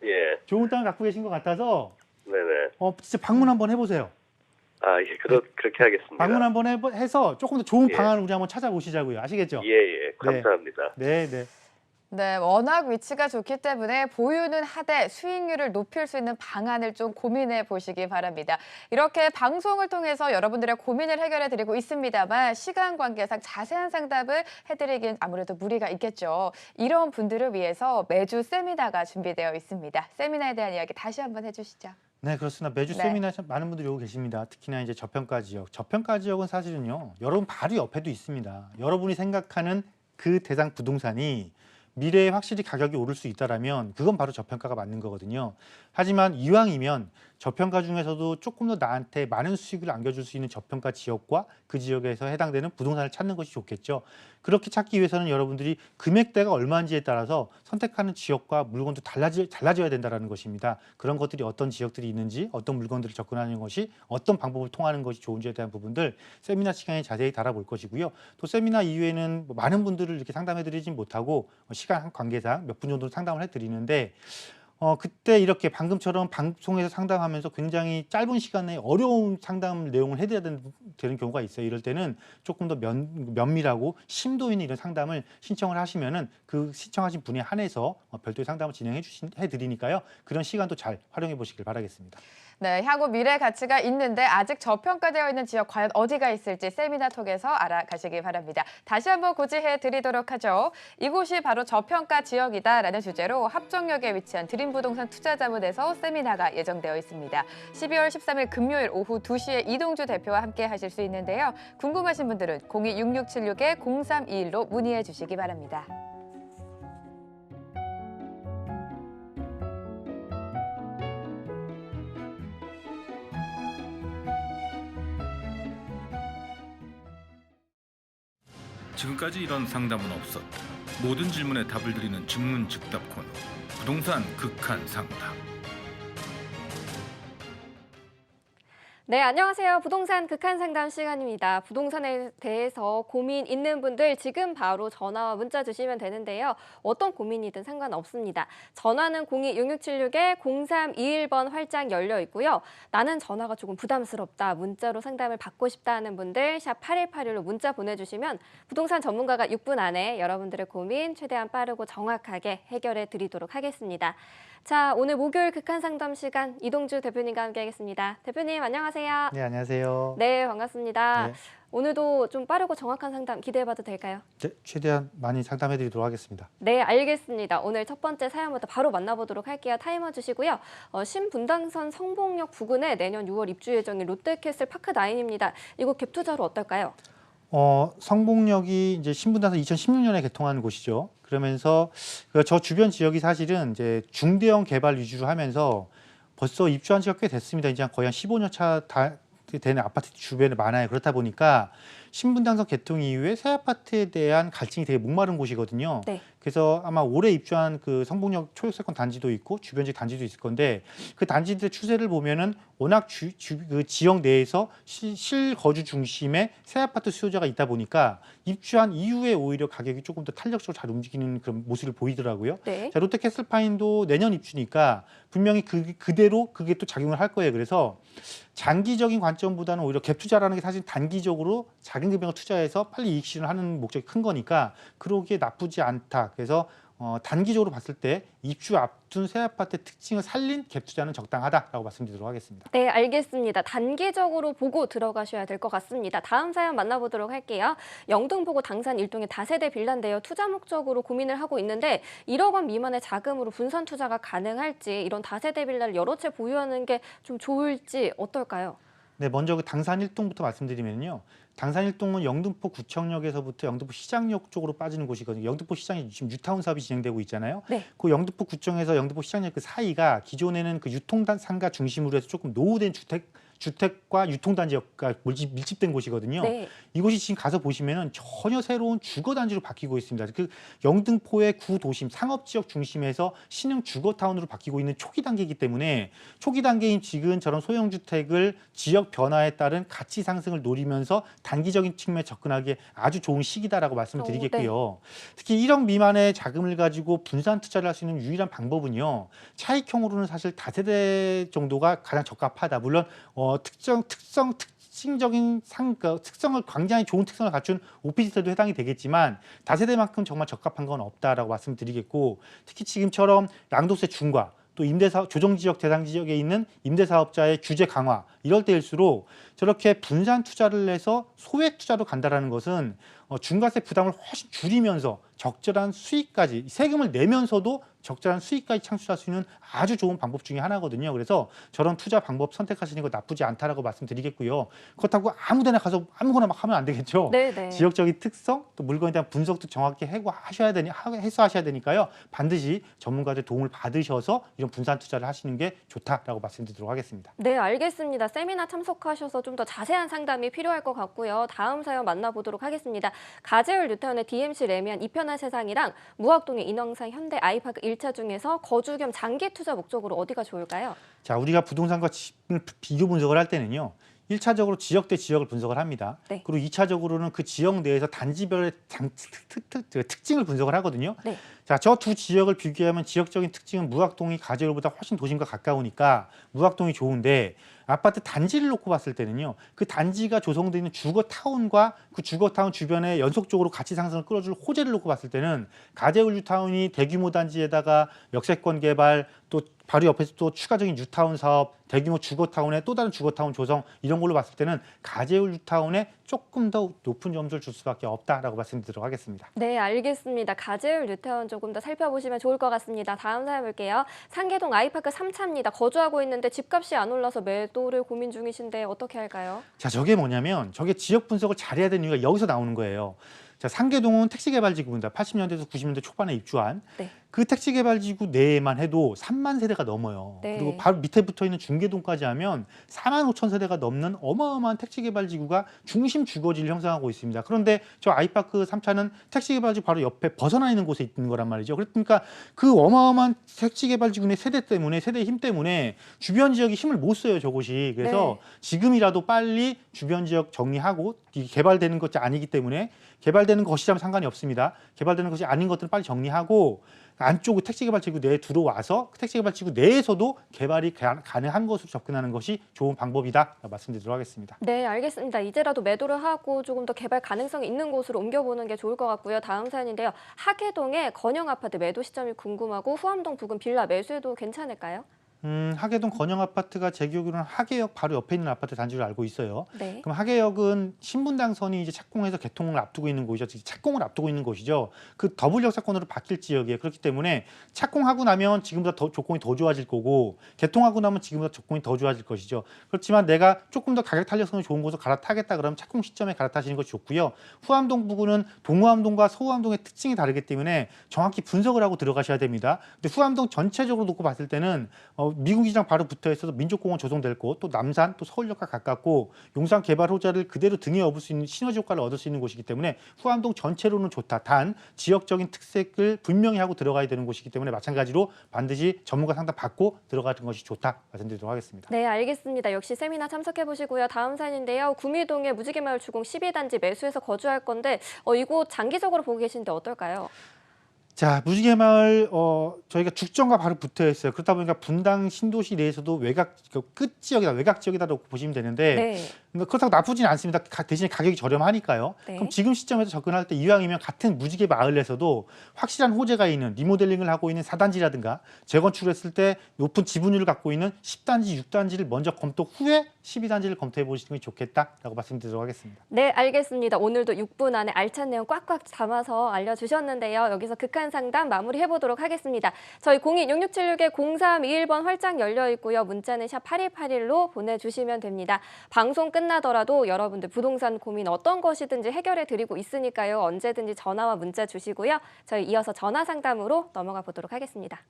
예. 좋은 땅을 갖고 계신 것 같아서 네네. 진짜 방문 한번 해보세요. 예. 그렇게 하겠습니다. 방문 한번 해서 조금 더 좋은 예. 방안을 우리 한번 찾아보시자고요. 아시겠죠? 예, 예. 감사합니다. 네, 네. 네, 워낙 위치가 좋기 때문에 보유는 하되 수익률을 높일 수 있는 방안을 좀 고민해 보시기 바랍니다. 이렇게 방송을 통해서 여러분들의 고민을 해결해 드리고 있습니다만 시간 관계상 자세한 상담을 해드리긴 아무래도 무리가 있겠죠. 이런 분들을 위해서 매주 세미나가 준비되어 있습니다. 세미나에 대한 이야기 다시 한번 해주시죠. 네, 그렇습니다. 매주 네. 세미나 참 많은 분들이 오고 계십니다. 특히나 이제 저평가 지역. 저평가 지역은 사실은요. 여러분 바로 옆에도 있습니다. 여러분이 생각하는 그 대상 부동산이 미래에 확실히 가격이 오를 수 있다라면 그건 바로 저평가가 맞는 거거든요. 하지만 이왕이면 저평가 중에서도 조금 더 나한테 많은 수익을 안겨줄 수 있는 저평가 지역과 그 지역에서 해당되는 부동산을 찾는 것이 좋겠죠. 그렇게 찾기 위해서는 여러분들이 금액대가 얼마인지에 따라서 선택하는 지역과 물건도 달라져야 된다는 것입니다. 그런 것들이 어떤 지역들이 있는지 어떤 물건들을 접근하는 것이 어떤 방법을 통하는 것이 좋은지에 대한 부분들 세미나 시간에 자세히 다뤄볼 것이고요. 또 세미나 이후에는 많은 분들을 이렇게 상담해드리진 못하고 시간 관계상 몇 분 정도 상담을 해드리는데 그때 이렇게 방금처럼 방송에서 상담하면서 굉장히 짧은 시간에 어려운 상담 내용을 해드려야 되는 경우가 있어요. 이럴 때는 조금 더 면밀하고 심도 있는 이런 상담을 신청을 하시면은 그 신청하신 분에 한해서 별도의 상담을 해드리니까요. 그런 시간도 잘 활용해 보시길 바라겠습니다. 네, 향후 미래 가치가 있는데 아직 저평가되어 있는 지역 과연 어디가 있을지 세미나 톡에서 알아가시기 바랍니다. 다시 한번 고지해 드리도록 하죠. 이곳이 바로 저평가 지역이다라는 주제로 합정역에 위치한 국민부동산 투자자문에서 세미나가 예정되어 있습니다. 12월 13일 금요일 오후 2시에 이동주 대표와 함께 하실 수 있는데요. 궁금하신 분들은 026676-0321로 문의해 주시기 바랍니다. 지금까지 이런 상담은 없었다. 모든 질문에 답을 드리는 즉문즉답 코너. 부동산 극한 상담. 네, 안녕하세요. 부동산 극한 상담 시간입니다. 부동산에 대해서 고민 있는 분들 지금 바로 전화와 문자 주시면 되는데요. 어떤 고민이든 상관없습니다. 전화는 0266-0321번 활짝 열려 있고요. 나는 전화가 조금 부담스럽다, 문자로 상담을 받고 싶다 하는 분들 샵 8181로 문자 보내주시면 부동산 전문가가 6분 안에 여러분들의 고민 최대한 빠르고 정확하게 해결해 드리도록 하겠습니다. 자, 오늘 목요일 극한 상담 시간 이동주 대표님과 함께하겠습니다. 대표님 안녕하세요. 네, 안녕하세요. 네, 반갑습니다. 네. 오늘도 좀 빠르고 정확한 상담 기대해봐도 될까요? 네, 최대한 많이 상담해드리도록 하겠습니다. 네, 알겠습니다. 오늘 첫 번째 사연부터 바로 만나보도록 할게요. 타이머 주시고요. 신분당선 성봉역 부근에 내년 6월 입주 예정인 롯데캐슬 파크9입니다. 이거 갭 투자로 어떨까요? 성봉역이 이제 신분당선 2016년에 개통한 곳이죠. 그러면서 저 주변 지역이 사실은 이제 중대형 개발 위주로 하면서 벌써 입주한 지가 꽤 됐습니다. 이제 거의 한 15년 차 되는 아파트 주변에 많아요. 그렇다 보니까 신분당선 개통 이후에 새 아파트에 대한 갈증이 되게 목마른 곳이거든요. 네. 그래서 아마 올해 입주한 그 성봉역 초역세권 단지도 있고 주변 지역 단지도 있을 건데 그 단지들의 추세를 보면은 워낙 그 지역 내에서 실거주 중심의 새 아파트 수요자가 있다 보니까 입주한 이후에 오히려 가격이 조금 더 탄력적으로 잘 움직이는 그런 모습을 보이더라고요. 네. 자, 롯데캐슬파인도 내년 입주니까 분명히 그대로 그게 또 작용을 할 거예요. 그래서 장기적인 관점보다는 오히려 갭 투자라는 게 사실 단기적으로 작은 금액을 투자해서 빨리 이익 실현을 하는 목적이 큰 거니까 그러기에 나쁘지 않다. 그래서 단기적으로 봤을 때 입주 앞둔 새 아파트의 특징을 살린 갭 투자는 적당하다라고 말씀드리도록 하겠습니다. 네, 알겠습니다. 단기적으로 보고 들어가셔야 될 것 같습니다. 다음 사연 만나보도록 할게요. 영등포구 당산 일동의 다세대 빌라인데요. 투자 목적으로 고민을 하고 있는데 1억 원 미만의 자금으로 분산 투자가 가능할지, 이런 다세대 빌라를 여러 채 보유하는 게 좀 좋을지 어떨까요? 네, 먼저 그 당산 1동부터 말씀드리면요. 당산 1동은 영등포 구청역에서부터 영등포 시장역 쪽으로 빠지는 곳이거든요. 영등포 시장에 지금 뉴타운 사업이 진행되고 있잖아요. 네. 그 영등포 구청에서 영등포 시장역 그 사이가 기존에는 그 유통상가 중심으로 해서 조금 노후된 주택과 유통단지가 밀집된 곳이거든요. 네. 이곳이 지금 가서 보시면은 전혀 새로운 주거단지로 바뀌고 있습니다. 그 영등포의 구도심 상업지역 중심에서 신흥 주거타운으로 바뀌고 있는 초기 단계이기 때문에 초기 단계인 지금 저런 소형주택을 지역 변화에 따른 가치 상승을 노리면서 단기적인 측면에 접근하기에 아주 좋은 시기다라고 말씀을 드리겠고요. 특히 1억 미만의 자금을 가지고 분산 투자를 할 수 있는 유일한 방법은요. 차익형으로는 사실 다세대 정도가 가장 적합하다. 물론 특징적인 특성을 굉장히 좋은 특성을 갖춘 오피스텔도 해당이 되겠지만 다세대만큼 정말 적합한 건 없다라고 말씀드리겠고 특히 지금처럼 양도세 중과 또 임대사업 조정지역 대상 지역에 있는 임대사업자의 규제 강화 이럴 때일수록 저렇게 분산 투자를 해서 소액 투자로 간다라는 것은 중과세 부담을 훨씬 줄이면서 적절한 수익까지 세금을 내면서도 적절한 수익까지 창출할 수 있는 아주 좋은 방법 중에 하나거든요. 그래서 저런 투자 방법 선택하시는 거 나쁘지 않다라고 말씀드리겠고요. 그렇다고 아무데나 가서 아무거나 막 하면 안 되겠죠. 네네. 지역적인 특성 또 물건에 대한 분석도 정확히 해소하셔야 되니까요. 반드시 전문가들 도움을 받으셔서 이런 분산 투자를 하시는 게 좋다라고 말씀드리도록 하겠습니다. 네, 알겠습니다. 세미나 참석하셔서 좀 더 자세한 상담이 필요할 것 같고요. 다음 사연 만나보도록 하겠습니다. 가재울 뉴타운의 DMC 레미안 이편한 세상이랑 무학동의 인왕산 현대 아이파크 1차 중에서 거주 겸 장기 투자 목적으로 어디가 좋을까요? 자, 우리가 부동산과 집을 비교 분석을 할 때는요. 1차적으로 지역 대 지역을 분석을 합니다. 네. 그리고 2차적으로는 그 지역 내에서 단지별의 특징을 분석을 하거든요. 네. 자, 저 두 지역을 비교하면 지역적인 특징은 무학동이 가재울보다 훨씬 도심과 가까우니까 무학동이 좋은데 아파트 단지를 놓고 봤을 때는요. 그 단지가 조성되어 있는 주거타운과 그 주거타운 주변에 연속적으로 가치 상승을 끌어줄 호재를 놓고 봤을 때는 가재울 뉴타운이 대규모 단지에다가 역세권 개발 또 바로 옆에서 또 추가적인 뉴타운 사업, 대규모 주거타운의 또 다른 주거타운 조성 이런 걸로 봤을 때는 가재울 뉴타운에 조금 더 높은 점수를 줄 수밖에 없다라고 말씀드리도록 하겠습니다. 네, 알겠습니다. 가재울 뉴타운 조금 더 살펴보시면 좋을 것 같습니다. 다음 사연 볼게요. 상계동 아이파크 3차입니다. 거주하고 있는데 집값이 안 올라서 매도를 고민 중이신데 어떻게 할까요? 자, 저게 뭐냐면 저게 지역 분석을 잘해야 되는 이유가 여기서 나오는 거예요. 자, 상계동은 택지개발지구입니다. 80년대에서 90년대 초반에 입주한 네. 그 택지개발지구 내에만 해도 3만 세대가 넘어요. 네. 그리고 바로 밑에 붙어 있는 중계동까지 하면 4만 5천 세대가 넘는 어마어마한 택지개발지구가 중심 주거지를 형성하고 있습니다. 그런데 저 아이파크 3차는 택지개발지구 바로 옆에 벗어나 있는 곳에 있는 거란 말이죠. 그러니까 그 어마어마한 택지개발지구의 세대의 힘 때문에 주변 지역이 힘을 못 써요, 저곳이. 그래서 네. 지금이라도 빨리 주변 지역 정리하고 이 개발되는 것이 아니기 때문에 개발되는 것이라면 상관이 없습니다. 개발되는 것이 아닌 것들은 빨리 정리하고 안쪽으로 택지개발지구 내에 들어와서 택지개발지구 내에서도 개발이 가능한 것으로 접근하는 것이 좋은 방법이다 말씀드리도록 하겠습니다. 네, 알겠습니다. 이제라도 매도를 하고 조금 더 개발 가능성이 있는 곳으로 옮겨보는 게 좋을 것 같고요. 다음 사연인데요. 하계동의 건영 아파트 매도 시점이 궁금하고 후암동 부근 빌라 매수해도 괜찮을까요? 하계동 건영 아파트가 제 기억으로는 하계역 바로 옆에 있는 아파트 단지로 알고 있어요. 네. 그럼 하계역은 신분당선이 이제 착공해서 개통을 앞두고 있는 곳이죠. 착공을 앞두고 있는 곳이죠. 그 더블 역사권으로 바뀔 지역이에요. 그렇기 때문에 착공하고 나면 지금보다 조건이 더 좋아질 거고 개통하고 나면 지금보다 조건이 더 좋아질 것이죠. 그렇지만 내가 조금 더 가격 탄력성이 좋은 곳을 갈아타겠다 그러면 착공 시점에 갈아타시는 것이 좋고요. 후암동 부근은 동후암동과 서후암동의 특징이 다르기 때문에 정확히 분석을 하고 들어가셔야 됩니다. 근데 후암동 전체적으로 놓고 봤을 때는 미군기장 바로 붙어 있어서 민족공원 조성될 곳, 또 남산, 또 서울역과 가깝고 용산 개발 호재를 그대로 등에 업을 수 있는 시너지 효과를 얻을 수 있는 곳이기 때문에 후암동 전체로는 좋다. 단 지역적인 특색을 분명히 하고 들어가야 되는 곳이기 때문에 마찬가지로 반드시 전문가 상담 받고 들어가는 것이 좋다 말씀드리도록 하겠습니다. 네, 알겠습니다. 역시 세미나 참석해 보시고요. 다음 사연인데요. 구미동의 무지개마을 주공 12단지 매수해서 거주할 건데 이곳 장기적으로 보고 계신데 어떨까요? 자, 무지개마을 저희가 죽전과 바로 붙어 있어요. 그렇다 보니까 분당 신도시 내에서도 끝 지역이다, 외곽 지역이다라고 보시면 되는데 네. 그렇다고 나쁘지는 않습니다. 대신에 가격이 저렴하니까요. 네. 그럼 지금 시점에서 접근할 때 이왕이면 같은 무지개 마을에서도 확실한 호재가 있는 리모델링을 하고 있는 4단지라든가 재건축을 했을 때 높은 지분율을 갖고 있는 10단지, 6단지를 먼저 검토 후에 12단지를 검토해 보시는 게 좋겠다라고 말씀드리도록 하겠습니다. 네, 알겠습니다. 오늘도 6분 안에 알찬 내용 꽉꽉 담아서 알려주셨는데요. 여기서 극한 상담 마무리해 보도록 하겠습니다. 저희 02-6676-0321번 활짝 열려 있고요. 문자는 샵 8181로 보내주시면 됩니다. 방송 끝나더라도 여러분들 부동산 고민 어떤 것이든지 해결해 드리고 있으니까요. 언제든지 전화와 문자 주시고요. 저희 이어서 전화 상담으로 넘어가 보도록 하겠습니다.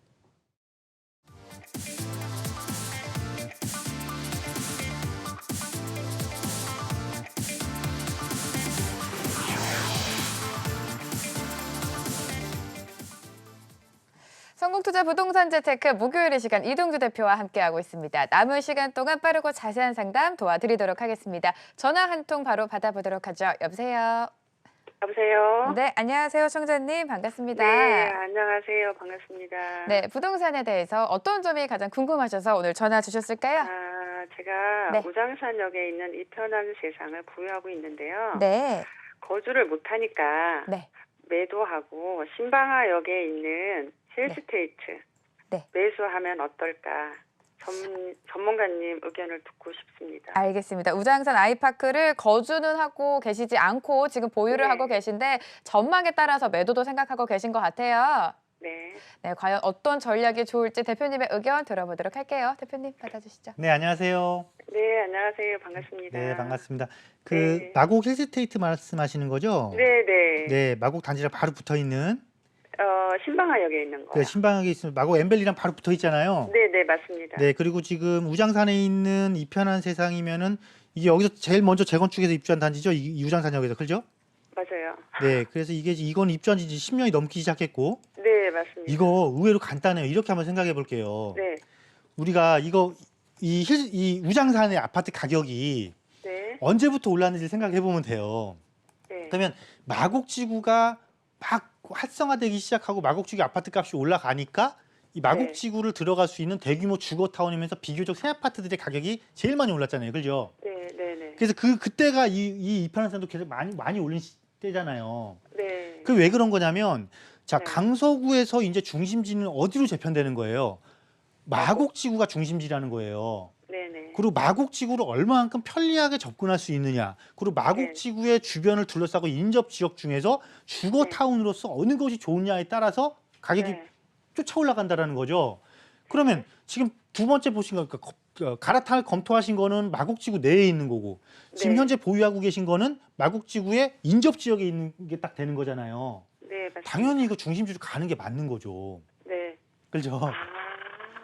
성공투자 부동산 재테크 목요일 이 시간 이동주 대표와 함께하고 있습니다. 남은 시간 동안 빠르고 자세한 상담 도와드리도록 하겠습니다. 전화 한 통 바로 받아보도록 하죠. 여보세요. 여보세요. 네, 안녕하세요, 청자님. 반갑습니다. 네, 안녕하세요. 반갑습니다. 네, 부동산에 대해서 어떤 점이 가장 궁금하셔서 오늘 전화 주셨을까요? 제가 네. 우장산역에 있는 이 편한 세상을 보유하고 있는데요. 네, 거주를 못하니까 네. 매도하고 신방화역에 있는 힐스테이트 네. 매수하면 어떨까? 전문가님 의견을 듣고 싶습니다. 알겠습니다. 우장산 아이파크를 거주는 하고 계시지 않고 지금 보유를 네. 하고 계신데 전망에 따라서 매도도 생각하고 계신 것 같아요. 네. 네, 과연 어떤 전략이 좋을지 대표님의 의견 들어보도록 할게요. 대표님 받아주시죠. 네, 안녕하세요. 네, 안녕하세요. 반갑습니다. 네, 반갑습니다. 네. 마곡 힐스테이트 말씀하시는 거죠? 네, 네. 네, 마곡 단지랑 바로 붙어 있는 신방화역에 있는 거요. 그 신방역에 있으면 마곡 엠벨리랑 바로 붙어 있잖아요. 네, 네, 맞습니다. 네, 그리고 지금 우장산에 있는 이 편한 세상이면은 이게 여기서 제일 먼저 재건축해서 입주한 단지죠. 이 우장산역에서 그렇죠? 맞아요. 네, 그래서 이건 입주한 지 10년이 넘기 시작했고 네, 맞습니다. 이거 의외로 간단해요. 이렇게 한번 생각해 볼게요. 네, 우리가 이 우장산의 아파트 가격이 네, 언제부터 올랐는지 생각해 보면 돼요. 네. 그러면 마곡지구가 막 활성화되기 시작하고 마곡지구 아파트 값이 올라가니까 이 마곡지구를 들어갈 수 있는 대규모 주거타운이면서 비교적 새 아파트들의 가격이 제일 많이 올랐잖아요. 그죠? 네, 네, 네. 그래서 그때가 이 이편한산도 계속 많이 올린 때잖아요. 네. 그 왜 그런 거냐면 자, 네. 강서구에서 이제 중심지는 어디로 재편되는 거예요? 마곡지구가 중심지라는 거예요. 네네. 그리고 마곡지구를 얼마만큼 편리하게 접근할 수 있느냐. 그리고 마곡지구의 주변을 둘러싸고 인접 지역 중에서 주거타운으로서 어느 것이 좋느냐에 따라서 가격이 네. 쫓아 올라간다라는 거죠. 그러면 지금 두 번째 보신 거, 갈아탈 검토하신 거는 마곡지구 내에 있는 거고, 지금 네. 현재 보유하고 계신 거는 마곡지구의 인접 지역에 있는 게 딱 되는 거잖아요. 네, 맞습니다. 당연히 이거 중심지로 가는 게 맞는 거죠. 네. 그렇죠? 아,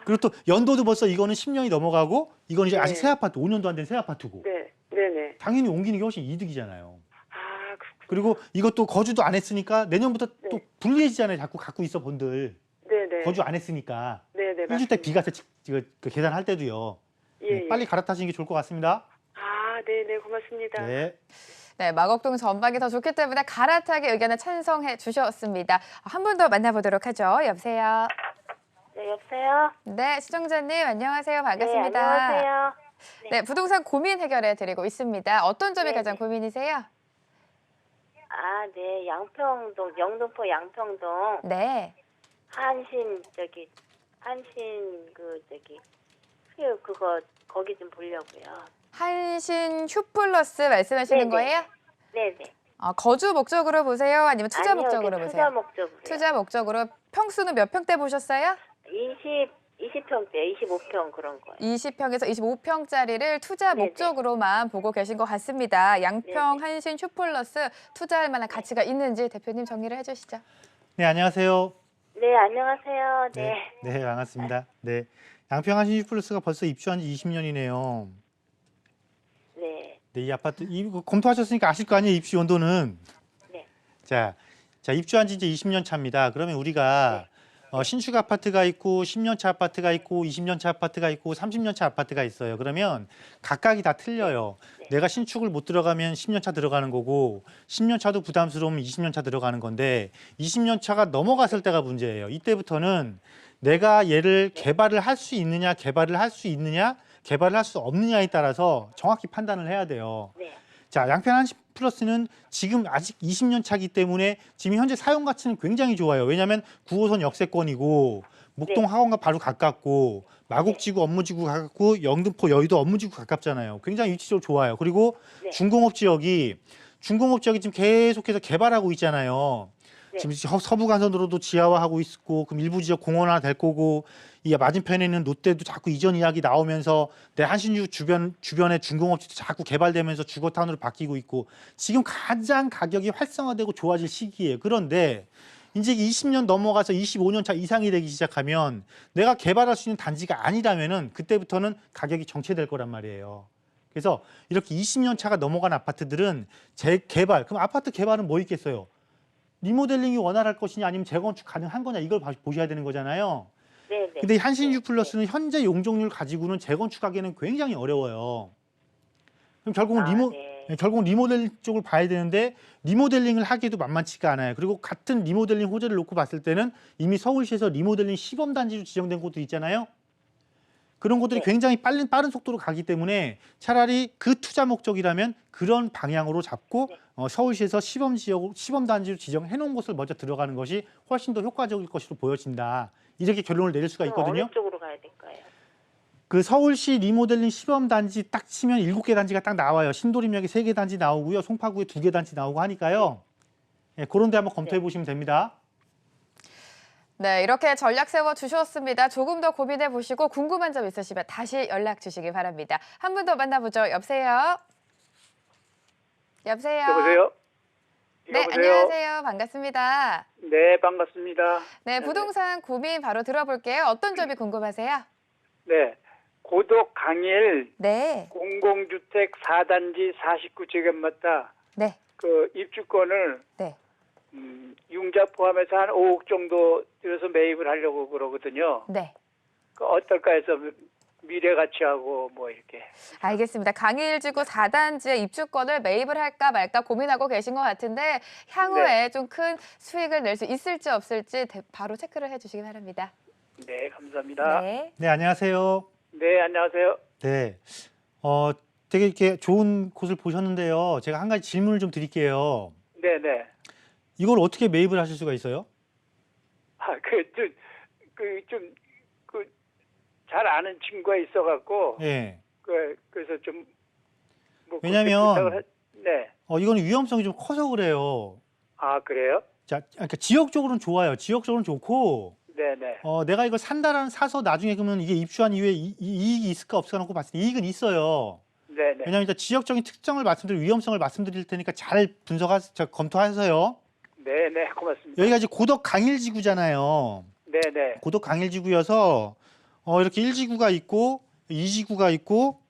그리고 또 연도도 벌써 이거는 10년이 넘어가고, 이건 이제 네. 아직 새 아파트, 5년도 안 된 새 아파트고, 네. 네네. 당연히 옮기는 게 훨씬 이득이잖아요. 아, 그렇군요. 그리고 이것도 거주도 안 했으니까 내년부터 네. 또 불리해지잖아요. 자꾸 갖고 있어 본들. 네네. 거주 안 했으니까. 네네. 1주택 비과세 그 계산할 때도요. 예, 네, 예. 빨리 갈아타시는 게 좋을 것 같습니다. 아, 네네. 고맙습니다. 네. 네, 마곡동 전방이 더 좋기 때문에 갈아타기 의견을 찬성해 주셨습니다. 한 분 더 만나보도록 하죠. 여보세요. 네, 여보세요? 네, 시청자님 안녕하세요. 반갑습니다. 네, 안녕하세요. 네, 부동산 고민 해결해 드리고 있습니다. 어떤 점이 네, 가장 네. 고민이세요? 아, 네, 양평동, 영등포 양평동, 네. 한신, 그거, 거기 좀 보려고요. 한신 휴플러스 말씀하시는 네네. 거예요? 네네. 거주 목적으로 보세요? 아니면 투자 아니요, 목적으로 네, 보세요? 투자 목적으로요. 투자 목적으로 평수는 몇 평대 보셨어요? 20평대, 25평 그런 거예요. 20평에서 25평짜리를 투자 네네. 목적으로만 보고 계신 것 같습니다. 양평 네네. 한신 휴플러스 투자할 만한 가치가 있는지 대표님 정리를 해주시죠. 네, 안녕하세요. 네, 안녕하세요. 네. 네, 반갑습니다. 네. 양평 한신 플러스가 벌써 입주한 지 20년이네요. 네. 네, 이 아파트 이거 검토하셨으니까 아실 거 아니에요, 입주 연도는. 네. 자, 입주한 지 이제 20년 차입니다. 그러면 우리가 신축 아파트가 있고 10년 차 아파트가 있고 20년 차 아파트가 있고 30년 차 아파트가 있어요. 그러면 각각이 다 틀려요. 네. 내가 신축을 못 들어가면 10년 차 들어가는 거고 10년 차도 부담스러우면 20년 차 들어가는 건데 20년 차가 넘어갔을 때가 문제예요. 이때부터는 내가 얘를 개발을 할 수 있느냐, 개발을 할 수 없느냐에 따라서 정확히 판단을 해야 돼요. 네. 자, 양평 한신 플러스는 지금 아직 20년 차기 때문에 지금 현재 사용 가치는 굉장히 좋아요. 왜냐하면 9호선 역세권이고 목동 네. 학원과 바로 가깝고 마곡지구 업무지구 가깝고 영등포 여의도 업무지구 가깝잖아요. 굉장히 위치적으로 좋아요. 그리고 네. 중공업 지역이 지금 계속해서 개발하고 있잖아요. 네. 지금 서부간선도로도 지하화하고 있고 그럼 일부 지역 공원화 될 거고 이 맞은편에 있는 롯데도 자꾸 이전 이야기 나오면서 내 한신유 주변에 중공업지도 자꾸 개발되면서 주거타운으로 바뀌고 있고 지금 가장 가격이 활성화되고 좋아질 시기예요. 그런데 이제 20년 넘어가서 25년 차 이상이 되기 시작하면 내가 개발할 수 있는 단지가 아니라면은 그때부터는 가격이 정체될 거란 말이에요. 그래서 이렇게 20년 차가 넘어간 아파트들은 재개발, 그럼 아파트 개발은 뭐 있겠어요? 리모델링이 원활할 것이냐 아니면 재건축 가능한 거냐 이걸 보셔야 되는 거잖아요. 네네. 근데 이 한신유 플러스는 현재 용적률 가지고는 재건축하기는 굉장히 어려워요. 그럼 결국은 네. 결국은 리모델링 쪽을 봐야 되는데 리모델링을 하기도 만만치가 않아요. 그리고 같은 리모델링 호재를 놓고 봤을 때는 이미 서울시에서 리모델링 시범 단지로 지정된 곳도 있잖아요. 그런 곳들이 네. 굉장히 빠른 속도로 가기 때문에 차라리 그 투자 목적이라면 그런 방향으로 잡고 네. 서울시에서 시범 단지로 지정해 놓은 곳을 먼저 들어가는 것이 훨씬 더 효과적일 것으로 보여진다. 이렇게 결론을 내릴 수가 그럼 있거든요. 어느 쪽으로 가야 될까요? 그 서울시 리모델링 시범 단지 딱 치면 7개 단지가 딱 나와요. 신도림역에 3개 단지 나오고요. 송파구에 2개 단지 나오고 하니까요. 예, 그런 데 한번 검토해 보시면 됩니다. 네, 이렇게 전략 세워 주셨습니다. 조금 더 고민해 보시고 궁금한 점 있으시면 다시 연락 주시기 바랍니다. 한 분 더 만나보죠. 여보세요? 여보세요? 여보세요? 네, 여보세요? 안녕하세요. 반갑습니다. 네, 반갑습니다. 네, 부동산 고민 바로 들어볼게요. 어떤 점이 궁금하세요? 네, 고덕 강일 네, 공공주택 4단지 49제곱 맞다. 네, 그 입주권을 네. 융자 포함해서 한 5억 정도 들여서 매입을 하려고 그러거든요. 네. 그 어떨까 해서 미래 가치하고 뭐 이렇게. 알겠습니다. 강일지구 4단지의 입주권을 매입을 할까 말까 고민하고 계신 것 같은데 향후에 좀 큰 수익을 낼 수 있을지 없을지 바로 체크를 해주시기 바랍니다. 네, 감사합니다. 네. 네, 안녕하세요. 네, 안녕하세요. 네. 되게 이렇게 좋은 곳을 보셨는데요. 제가 한 가지 질문을 좀 드릴게요. 네, 네. 이걸 어떻게 매입을 하실 수가 있어요? 잘 아는 친구가 있어갖고 예. 그래서 좀 뭐 왜냐면 네. 이거는 위험성이 좀 커서 그래요. 아 그래요? 자, 그러니까 지역적으로는 좋아요. 지역적으로는 좋고 네네. 내가 이걸 사서 나중에 그러면 이게 입주한 이후에 이익이 있을까 없을까 놓고 봤을 때 이익은 있어요. 네네. 왜냐하면 일단 지역적인 특성을 위험성을 말씀드릴 테니까 잘 검토하세요. 네네 고맙습니다. 여기가 이제 고덕 강일지구잖아요. 네네. 고덕 강일지구여서 이렇게 1지구가 있고 2지구가 있고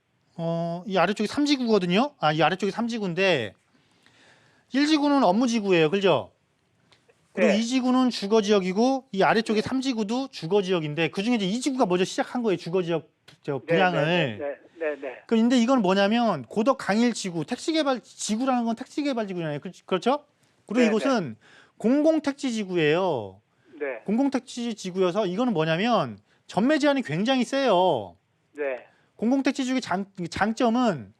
이 아래쪽이 3지구거든요. 이 아래쪽이 3지구인데 1지구는 업무지구예요. 그죠? 그리고 네. 2지구는 주거지역이고 이 아래쪽에 3지구도 주거지역인데 그중에 이제 2지구가 먼저 시작한 거예요. 주거지역 분양을. 네네. 근데 이건 뭐냐면 고덕 강일지구 택시개발지구라는 건 택시개발지구잖아요. 그렇죠? 그리고 네네. 이곳은 공공택지지구예요. 네. 공공택지지구여서 이거는 뭐냐면 전매 제한이 굉장히 세요. 네. 공공택지지구의 장점은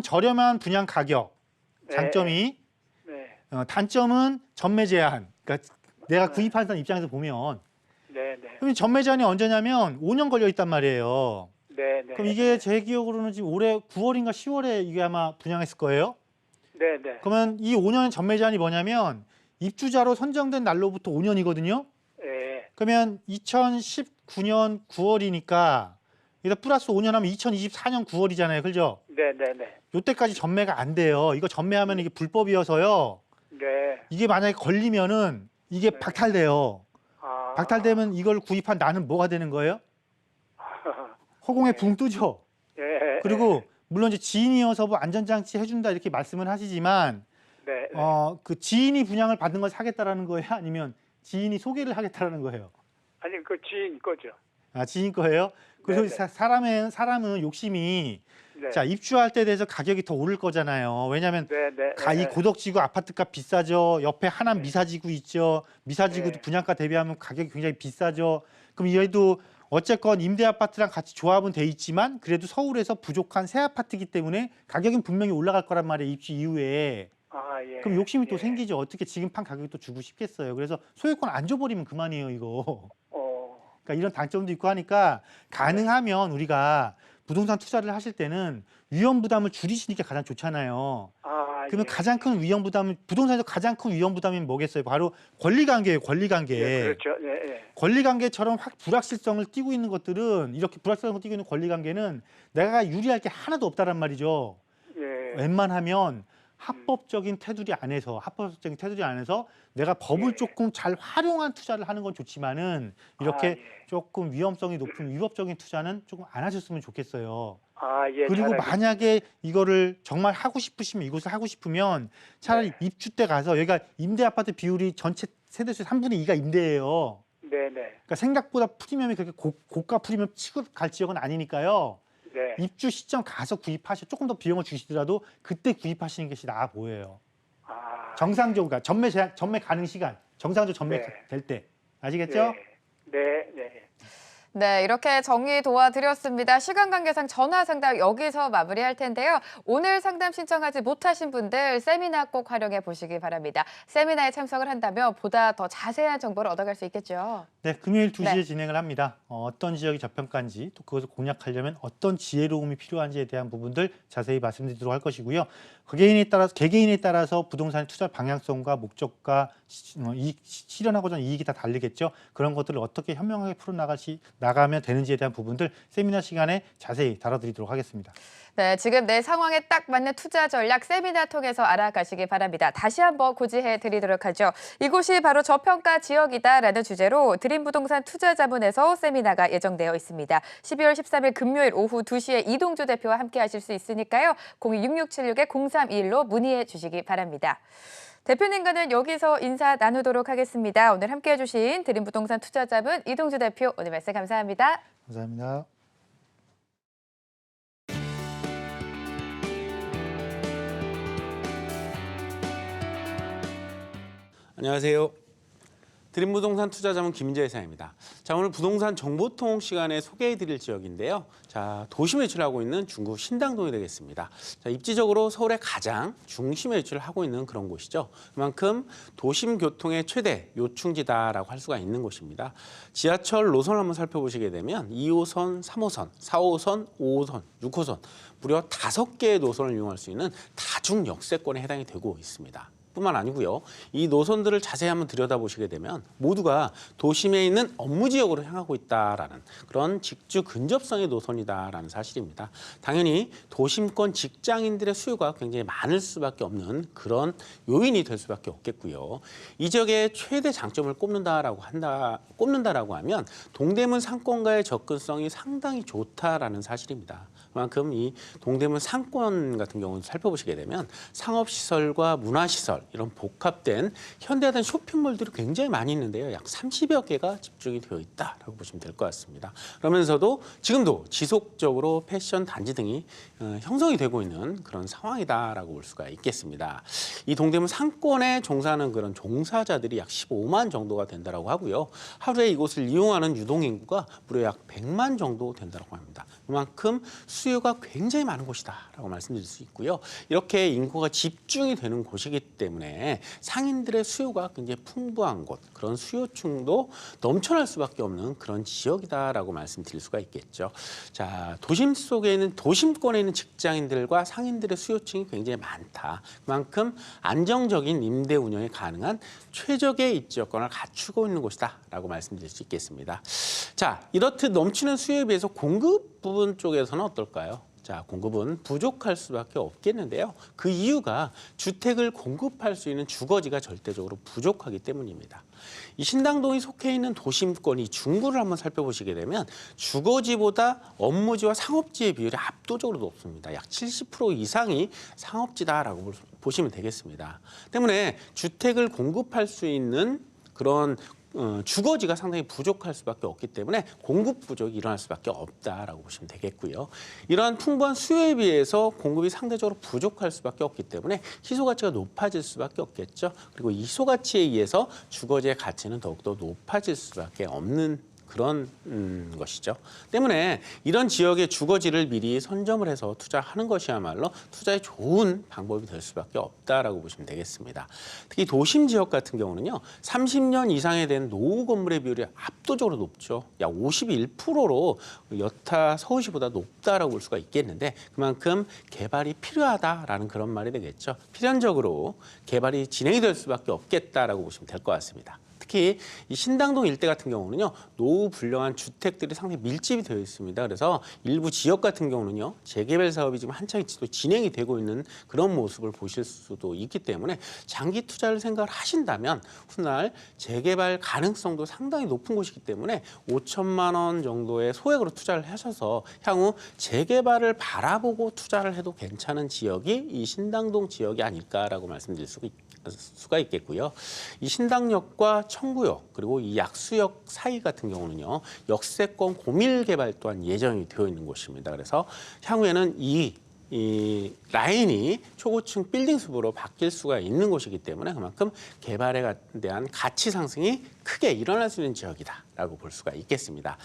저렴한 분양 가격. 네. 장점이 네. 단점은 전매 제한. 그러니까 내가 구입하는 사람 입장에서 보면 네네. 그럼 전매 제한이 언제냐면 5년 걸려 있단 말이에요. 네네. 그럼 이게 제 기억으로는 지금 올해 9월인가 10월에 이게 아마 분양했을 거예요. 네네. 그러면 이 5년의 전매 제한이 뭐냐면 입주자로 선정된 날로부터 5년이거든요. 네. 그러면 2019년 9월이니까 여기다 플러스 5년 하면 2024년 9월이잖아요. 그죠? 네네네. 요때까지 전매가 안 돼요. 이거 전매하면 이게 불법이어서요. 네. 이게 만약에 걸리면은 이게 네. 박탈돼요. 아. 박탈되면 이걸 구입한 나는 뭐가 되는 거예요? 허공에 붕 뜨죠. 네. 그리고 물론 이제 지인이어서 뭐 안전장치 해준다 이렇게 말씀을 하시지만 네. 그 지인이 분양을 받는 걸 사겠다라는 거예요? 아니면 지인이 소개를 하겠다라는 거예요? 아니 그 지인 거죠. 지인 거예요? 그래서 네네. 사람은 욕심이 네. 자 입주할 때 돼서 가격이 더 오를 거잖아요. 왜냐하면 네네. 이 고덕지구 아파트값 비싸죠. 옆에 하남 네. 미사지구 있죠. 미사지구도 네. 분양가 대비하면 가격이 굉장히 비싸죠. 그럼 얘도 어쨌건 임대 아파트랑 같이 조합은 돼 있지만 그래도 서울에서 부족한 새 아파트이기 때문에 가격은 분명히 올라갈 거란 말이에요. 입주 이후에. 아 예. 그럼 욕심이 또 예. 생기죠. 어떻게 지금 판 가격이 또 주고 싶겠어요. 그래서 소유권 안 줘버리면 그만이에요, 이거. 그러니까 이런 단점도 있고 하니까 가능하면 우리가 부동산 투자를 하실 때는 위험 부담을 줄이시니까 가장 좋잖아요. 그러면 예. 가장 큰 위험 부담은 부동산에서 가장 큰 위험 부담이 뭐겠어요? 바로 권리 관계예요. 권리 관계. 예, 그렇죠. 예, 예. 권리 관계처럼 불확실성을 띠고 있는 것들은 이렇게 불확실성을 띠고 있는 권리 관계는 내가 유리할 게 하나도 없다란 말이죠. 예. 웬만하면 합법적인 테두리 안에서 내가 법을 예. 조금 잘 활용한 투자를 하는 건 좋지만은 이렇게 예. 조금 위험성이 높은 위법적인 투자는 조금 안 하셨으면 좋겠어요. 예. 그리고 잘 만약에 이것을 하고 싶으면 차라리 네. 입주 때 가서 여기가 임대 아파트 비율이 전체 세대수 3분의 2가 임대예요. 네네. 그러니까 생각보다 프리미엄이 그렇게 고가 프리미엄 치고 갈 지역은 아니니까요. 네. 입주 시점 가서 조금 더 비용을 주시더라도 그때 구입하시는 것이 나아 보여요. 정상적으로 전매 가능 시간, 정상적으로 전매될 때. 아시겠죠? 네. 네. 네, 이렇게 정리 도와드렸습니다. 시간 관계상 전화 상담 여기서 마무리할 텐데요. 오늘 상담 신청하지 못하신 분들 세미나 꼭 활용해 보시기 바랍니다. 세미나에 참석을 한다면 보다 더 자세한 정보를 얻어갈 수 있겠죠. 네, 금요일 2시에 네. 진행을 합니다. 어떤 지역이 저평가인지 또 그것을 공략하려면 어떤 지혜로움이 필요한지에 대한 부분들 자세히 말씀드리도록 할 것이고요. 개개인에 따라서 부동산 투자 방향성과 목적과 실현하고자 하는 이익이 다 다르겠죠. 그런 것들을 어떻게 현명하게 나가면 되는지에 대한 부분들 세미나 시간에 자세히 다뤄드리도록 하겠습니다. 네, 지금 내 상황에 딱 맞는 투자 전략 세미나 통해서 알아가시기 바랍니다. 다시 한번 고지해 드리도록 하죠. 이곳이 바로 저평가 지역이다라는 주제로 드림부동산 투자자문에서 세미나가 예정되어 있습니다. 12월 13일 금요일 오후 2시에 이동주 대표와 함께 하실 수 있으니까요. 0266-0321로 문의해 주시기 바랍니다. 대표님과는 여기서 인사 나누도록 하겠습니다. 오늘 함께해 주신 드림부동산 투자자문 이동주 대표 오늘 말씀 감사합니다. 감사합니다. 안녕하세요. 드림부동산 투자자문 김인재 이사입니다. 자, 오늘 부동산 정보통 시간에 소개해드릴 지역인데요. 자, 도심에 위치하고 있는 중구 신당동이 되겠습니다. 자, 입지적으로 서울의 가장 중심에 위치를 하고 있는 그런 곳이죠. 그만큼 도심 교통의 최대 요충지다라고 할 수가 있는 곳입니다. 지하철 노선을 한번 살펴보시게 되면 2호선, 3호선, 4호선, 5호선, 6호선 무려 5개의 노선을 이용할 수 있는 다중 역세권에 해당이 되고 있습니다. 뿐만 아니고요. 이 노선들을 자세히 한번 들여다보시게 되면 모두가 도심에 있는 업무 지역으로 향하고 있다라는 그런 직주 근접성의 노선이다라는 사실입니다. 당연히 도심권 직장인들의 수요가 굉장히 많을 수밖에 없는 그런 요인이 될 수밖에 없겠고요. 이 지역의 최대 장점을 꼽는다라고 하면 동대문 상권과의 접근성이 상당히 좋다라는 사실입니다. 그만큼 이 동대문 상권 같은 경우는 살펴보시게 되면 상업시설과 문화시설 이런 복합된 현대화된 쇼핑몰들이 굉장히 많이 있는데요. 약 30여 개가 집중이 되어 있다라고 보시면 될 것 같습니다. 그러면서도 지금도 지속적으로 패션 단지 등이 형성이 되고 있는 그런 상황이다라고 볼 수가 있겠습니다. 이 동대문 상권에 종사하는 그런 종사자들이 약 15만 정도가 된다고 하고요. 하루에 이곳을 이용하는 유동인구가 무려 약 100만 정도 된다고 합니다. 그만큼 수요가 굉장히 많은 곳이다라고 말씀드릴 수 있고요. 이렇게 인구가 집중이 되는 곳이기 때문에 상인들의 수요가 굉장히 풍부한 곳, 그런 수요층도 넘쳐날 수밖에 없는 그런 지역이다라고 말씀드릴 수가 있겠죠. 자, 도심 속에 있는 도심권에 있는 직장인들과 상인들의 수요층이 굉장히 많다. 그만큼 안정적인 임대 운영이 가능한 최적의 입지 여건을 갖추고 있는 곳이다라고 말씀드릴 수 있겠습니다. 자, 이렇듯 넘치는 수요에 비해서 공급 부분 쪽에서는 어떨까요? 자, 공급은 부족할 수밖에 없겠는데요. 그 이유가 주택을 공급할 수 있는 주거지가 절대적으로 부족하기 때문입니다. 이 신당동이 속해 있는 도심권이 중구를 한번 살펴보시게 되면 주거지보다 업무지와 상업지의 비율이 압도적으로 높습니다. 약 70% 이상이 상업지다라고 보시면 되겠습니다. 때문에 주택을 공급할 수 있는 그런 주거지가 상당히 부족할 수밖에 없기 때문에 공급 부족이 일어날 수밖에 없다라고 보시면 되겠고요. 이러한 풍부한 수요에 비해서 공급이 상대적으로 부족할 수밖에 없기 때문에 희소가치가 높아질 수밖에 없겠죠. 그리고 이 희소가치에 의해서 주거지의 가치는 더욱더 높아질 수밖에 없는 그런 것이죠. 때문에 이런 지역의 주거지를 미리 선점을 해서 투자하는 것이야말로 투자에 좋은 방법이 될 수밖에 없다라고 보시면 되겠습니다. 특히 도심 지역 같은 경우는요. 30년 이상에 된 노후 건물의 비율이 압도적으로 높죠. 약 51%로 여타 서울시보다 높다라고 볼 수가 있겠는데 그만큼 개발이 필요하다라는 그런 말이 되겠죠. 필연적으로 개발이 진행이 될 수밖에 없겠다라고 보시면 될 것 같습니다. 특히 이 신당동 일대 같은 경우는요. 노후 불량한 주택들이 상당히 밀집이 되어 있습니다. 그래서 일부 지역 같은 경우는요. 재개발 사업이 지금 한창 진행이 되고 있는 그런 모습을 보실 수도 있기 때문에 장기 투자를 생각을 하신다면 훗날 재개발 가능성도 상당히 높은 곳이기 때문에 5천만 원 정도의 소액으로 투자를 하셔서 향후 재개발을 바라보고 투자를 해도 괜찮은 지역이 이 신당동 지역이 아닐까라고 말씀드릴 수가 있겠고요. 이 신당역과 청구역 그리고 이 약수역 사이 같은 경우는요. 역세권 고밀 개발 또한 예정이 되어 있는 곳입니다. 그래서 향후에는 이 라인이 초고층 빌딩 숲으로 바뀔 수가 있는 곳이기 때문에 그만큼 개발에 대한 가치 상승이 크게 일어날 수 있는 지역이다라고 볼 수가 있겠습니다.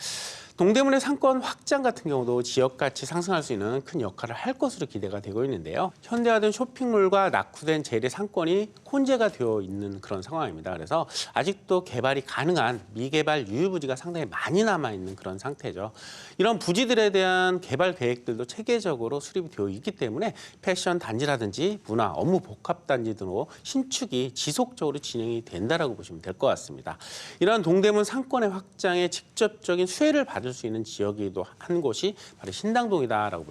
동대문의 상권 확장 같은 경우도 지역 가치 상승할 수 있는 큰 역할을 할 것으로 기대가 되고 있는데요. 현대화된 쇼핑몰과 낙후된 재래 상권이 혼재가 되어 있는 그런 상황입니다. 그래서 아직도 개발이 가능한 미개발 유휴부지가 상당히 많이 남아있는 그런 상태죠. 이런 부지들에 대한 개발 계획들도 체계적으로 수립이 되어 있기 때문에 패션 단지라든지 문화, 업무 복합 단지 등으로 신축이 지속적으로 진행이 된다라고 보시면 될 것 같습니다. 이러한 동대문 상권의 확장에 직접적인 수혜를 받을 수 있는 지역이기도 한 곳이 바로 신당동이다라고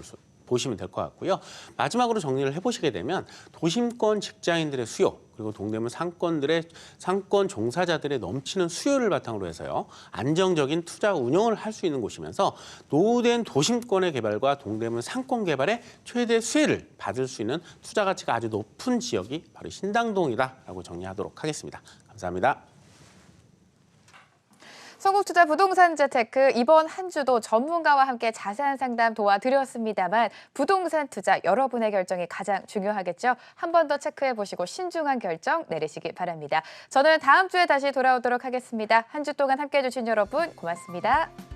보시면 될 것 같고요. 마지막으로 정리를 해보시게 되면 도심권 직장인들의 수요 그리고 동대문 상권 종사자들의 넘치는 수요를 바탕으로 해서요. 안정적인 투자 운영을 할 수 있는 곳이면서 노후된 도심권의 개발과 동대문 상권 개발에 최대 수혜를 받을 수 있는 투자 가치가 아주 높은 지역이 바로 신당동이다라고 정리하도록 하겠습니다. 감사합니다. 성국투자 부동산 재테크 이번 한 주도 전문가와 함께 자세한 상담 도와드렸습니다만 부동산 투자 여러분의 결정이 가장 중요하겠죠. 한 번 더 체크해 보시고 신중한 결정 내리시기 바랍니다. 저는 다음 주에 다시 돌아오도록 하겠습니다. 한 주 동안 함께해 주신 여러분 고맙습니다.